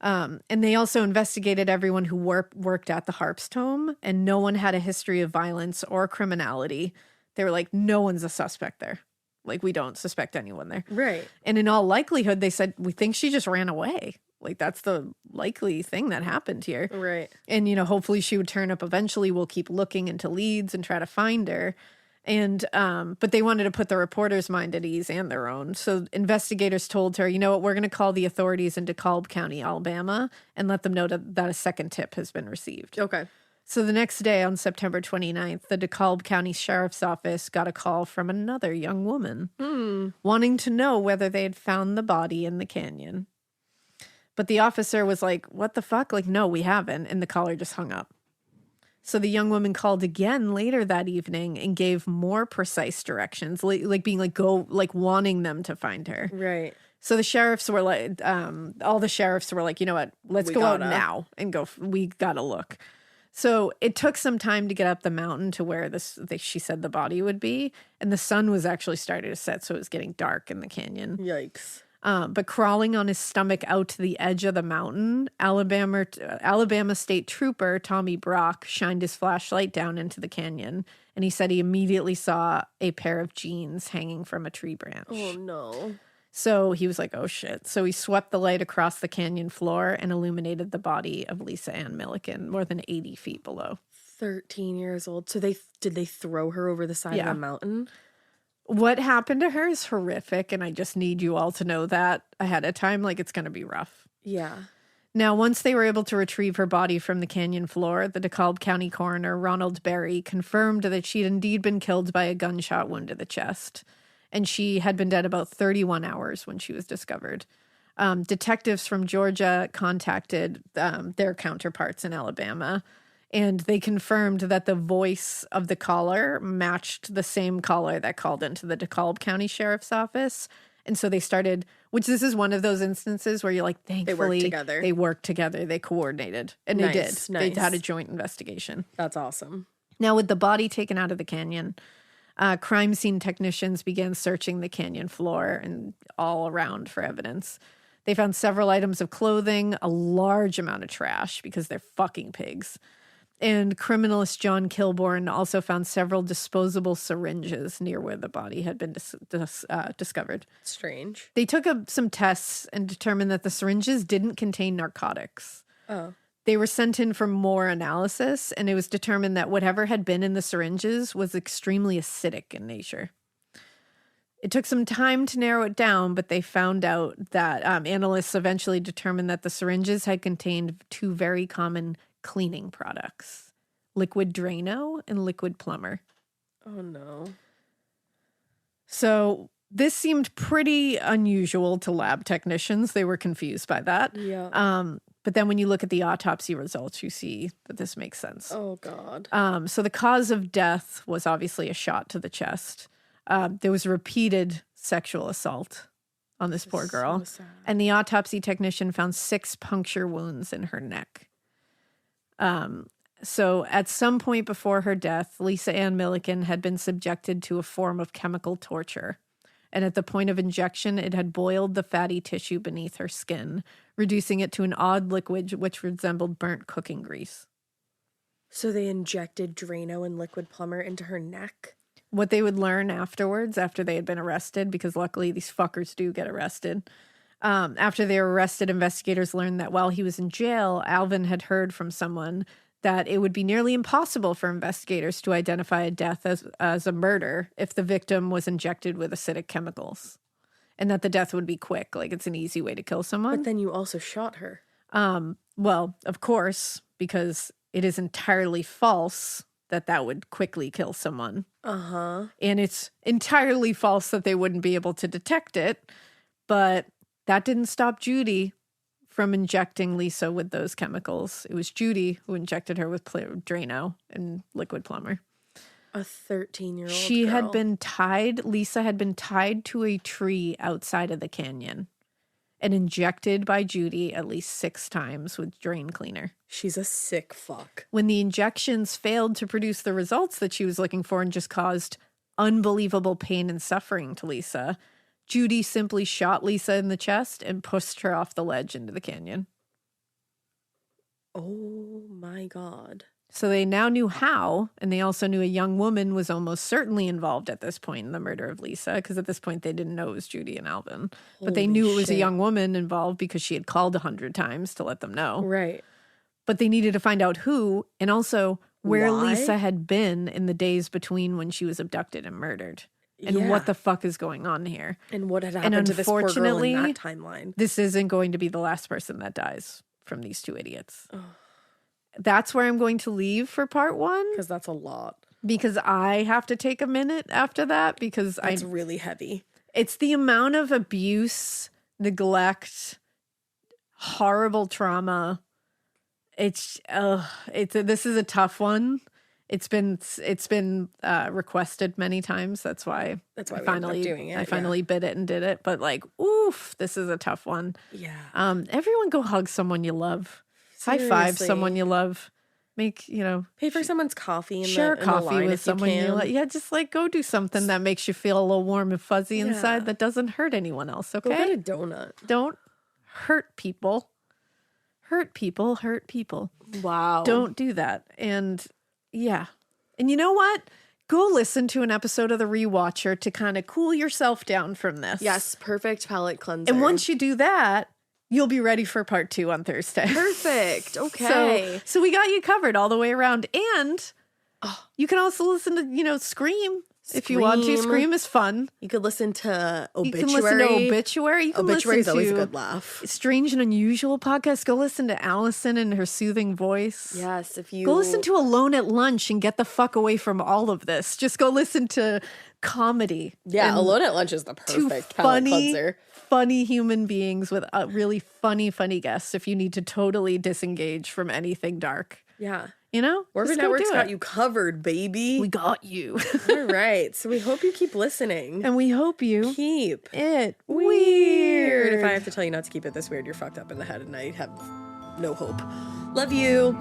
And they also investigated everyone who worked at the Harpst home, and no one had a history of violence or criminality. They were like, no one's a suspect there. Like, we don't suspect anyone there. Right. And in all likelihood, they said, we think she just ran away. Like, that's the likely thing that happened here. Right. And, you know, hopefully she would turn up eventually. We'll keep looking into leads and try to find her. And, but they wanted to put the reporter's mind at ease and their own. So investigators told her, you know what, we're going to call the authorities in DeKalb County, Alabama, and let them know that a second tip has been received. Okay. So the next day on September 29th, the DeKalb County Sheriff's Office got a call from another young woman wanting to know whether they had found the body in the canyon. But the officer was like, what the fuck? Like, no, we haven't. And the caller just hung up. So the young woman called again later that evening and gave more precise directions, like being like, go, like wanting them to find her. Right. So the sheriffs were like, all the sheriffs were like, you know what, let's go out now and go, we gotta look. So it took some time to get up the mountain to where she said the body would be. And the sun was actually starting to set, so it was getting dark in the canyon. Yikes. But crawling on his stomach out to the edge of the mountain, Alabama State Trooper Tommy Brock shined his flashlight down into the canyon, and he said he immediately saw a pair of jeans hanging from a tree branch. Oh, no. So he was like, oh, shit. So he swept the light across the canyon floor and illuminated the body of Lisa Ann Milliken more than 80 feet below. 13 years old. So did they throw her over the side of the mountain? What happened to her is horrific, and I just need you all to know that ahead of time. Like, it's going to be rough. Yeah. Now, once they were able to retrieve her body from the canyon floor, the DeKalb County coroner, Ronald Berry, confirmed that she'd indeed been killed by a gunshot wound to the chest, and she had been dead about 31 hours when she was discovered. Detectives from Georgia contacted their counterparts in Alabama, and they confirmed that the voice of the caller matched the same caller that called into the DeKalb County Sheriff's Office. And so they started, which this is one of those instances where you're like, thankfully, they worked together, they coordinated. And they did. Nice. They had a joint investigation. That's awesome. Now, with the body taken out of the canyon, crime scene technicians began searching the canyon floor and all around for evidence. They found several items of clothing, a large amount of trash because they're fucking pigs. And criminalist John Kilbourne also found several disposable syringes near where the body had been discovered. Strange. They took some tests and determined that the syringes didn't contain narcotics. Oh. They were sent in for more analysis, and it was determined that whatever had been in the syringes was extremely acidic in nature. It took some time to narrow it down, but they found out that analysts eventually determined that the syringes had contained two very common cleaning products, liquid Drano and liquid Plumber. Oh, no. So this seemed pretty unusual to lab technicians. They were confused by that. Yeah. But then when you look at the autopsy results, you see that this makes sense. Oh, God. So the cause of death was obviously a shot to the chest. There was repeated sexual assault on this poor girl. So sad. And the autopsy technician found 6 puncture wounds in her neck. So at some point before her death, Lisa Ann Milliken had been subjected to a form of chemical torture. And at the point of injection, it had boiled the fatty tissue beneath her skin, reducing it to an odd liquid which resembled burnt cooking grease. So they injected Drano and liquid Plumber into her neck? What they would learn afterwards, after they had been arrested, because luckily these fuckers do get arrested. After they were arrested, investigators learned that while he was in jail, Alvin had heard from someone that it would be nearly impossible for investigators to identify a death as a murder if the victim was injected with acidic chemicals, and that the death would be quick. Like, it's an easy way to kill someone. But then you also shot her. Well, of course, because it is entirely false that would quickly kill someone. Uh-huh. And it's entirely false that they wouldn't be able to detect it. But that didn't stop Judy from injecting Lisa with those chemicals. It was Judy who injected her with Drano and liquid Plumber. A 13-year-old She girl. had been tied, Lisa had been tied to a tree outside of the canyon and injected by Judy at least 6 times with drain cleaner. She's a sick fuck. When the injections failed to produce the results that she was looking for and just caused unbelievable pain and suffering to Lisa, Judy simply shot Lisa in the chest and pushed her off the ledge into the canyon. Oh my God. So they now knew how, and they also knew a young woman was almost certainly involved at this point in the murder of Lisa, because at this point they didn't know it was Judy and Alvin. But they Holy knew it was a shit. young woman involved because she had called 100 times to let them know. Right. But they needed to find out who, and also where Why? Lisa had been in the days between when she was abducted and murdered. And Yeah. what the fuck is going on here? And what had happened to this poor girl in that timeline? This isn't going to be the last person that dies from these 2 idiots. That's where I'm going to leave for part 1. Because that's a lot. Because I have to take a minute after that because It's really heavy. it's the amount of abuse, neglect, horrible trauma. This is a tough one. It's been requested many times. That's why we finally ended up doing it. I finally bid it and did it. But like, oof, this is a tough one. Yeah. Everyone go hug someone you love. Seriously. High five someone you love. Make, pay for someone's coffee. Share in the coffee line with if someone you you can. love. Yeah, just like go do something that makes you feel a little warm and fuzzy inside that doesn't hurt anyone else. Okay. Go get a donut. Don't hurt people. Hurt people. Hurt people. Wow. Don't do that. And yeah. And you know what? Go listen to an episode of The Rewatcher to kind of cool yourself down from this. Yes, perfect palate cleanser. And once you do that, you'll be ready for part 2 on Thursday. Perfect. Okay. So we got you covered all the way around. And you can also listen to, Scream. If you want to. Scream is fun. You could listen to Obituary. You can listen to Obituary. You can Obituary is listen always to a good laugh. Strange and Unusual podcast. Go listen to Allison and her soothing voice. Yes, if you Go listen to Alone at Lunch and get the fuck away from all of this. Just go listen to comedy. Yeah, Alone at Lunch is the perfect palate cleanser. Funny human beings with really funny guests if you need to totally disengage from anything dark. Yeah. Wherever Network's got you covered, baby. We got you. All right. So we hope you keep listening. And we hope you keep it weird. If I have to tell you not to keep it this weird, you're fucked up in the head and I have no hope. Love you.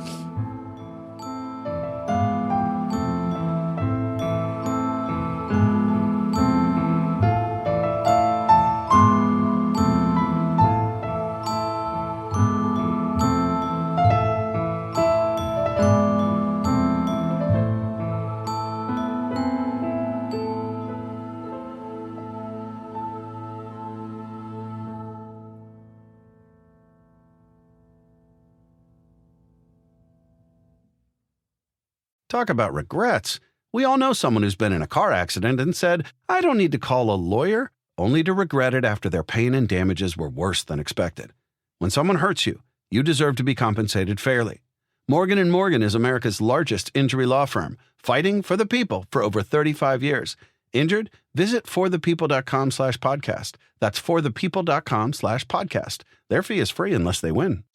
Talk about regrets. We all know someone who's been in a car accident and said, I don't need to call a lawyer, only to regret it after their pain and damages were worse than expected. When someone hurts you, you deserve to be compensated fairly. Morgan & Morgan is America's largest injury law firm, fighting for the people for over 35 years. Injured? Visit forthepeople.com/podcast. That's forthepeople.com/podcast. Their fee is free unless they win.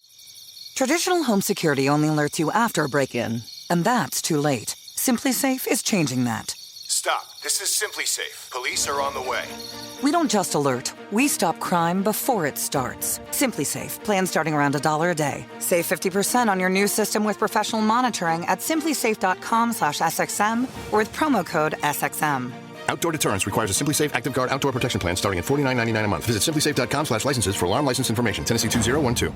Traditional home security only alerts you after a break-in, and that's too late. SimpliSafe is changing that. Stop. This is SimpliSafe. Police are on the way. We don't just alert, we stop crime before it starts. SimpliSafe, plan starting around $1 a day. Save 50% on your new system with professional monitoring at simplisafe.com/SXM or with promo code SXM. Outdoor deterrence requires a SimpliSafe Active Guard outdoor protection plan starting at $49.99 a month. Visit simplisafe.com/licenses for alarm license information. Tennessee 2012.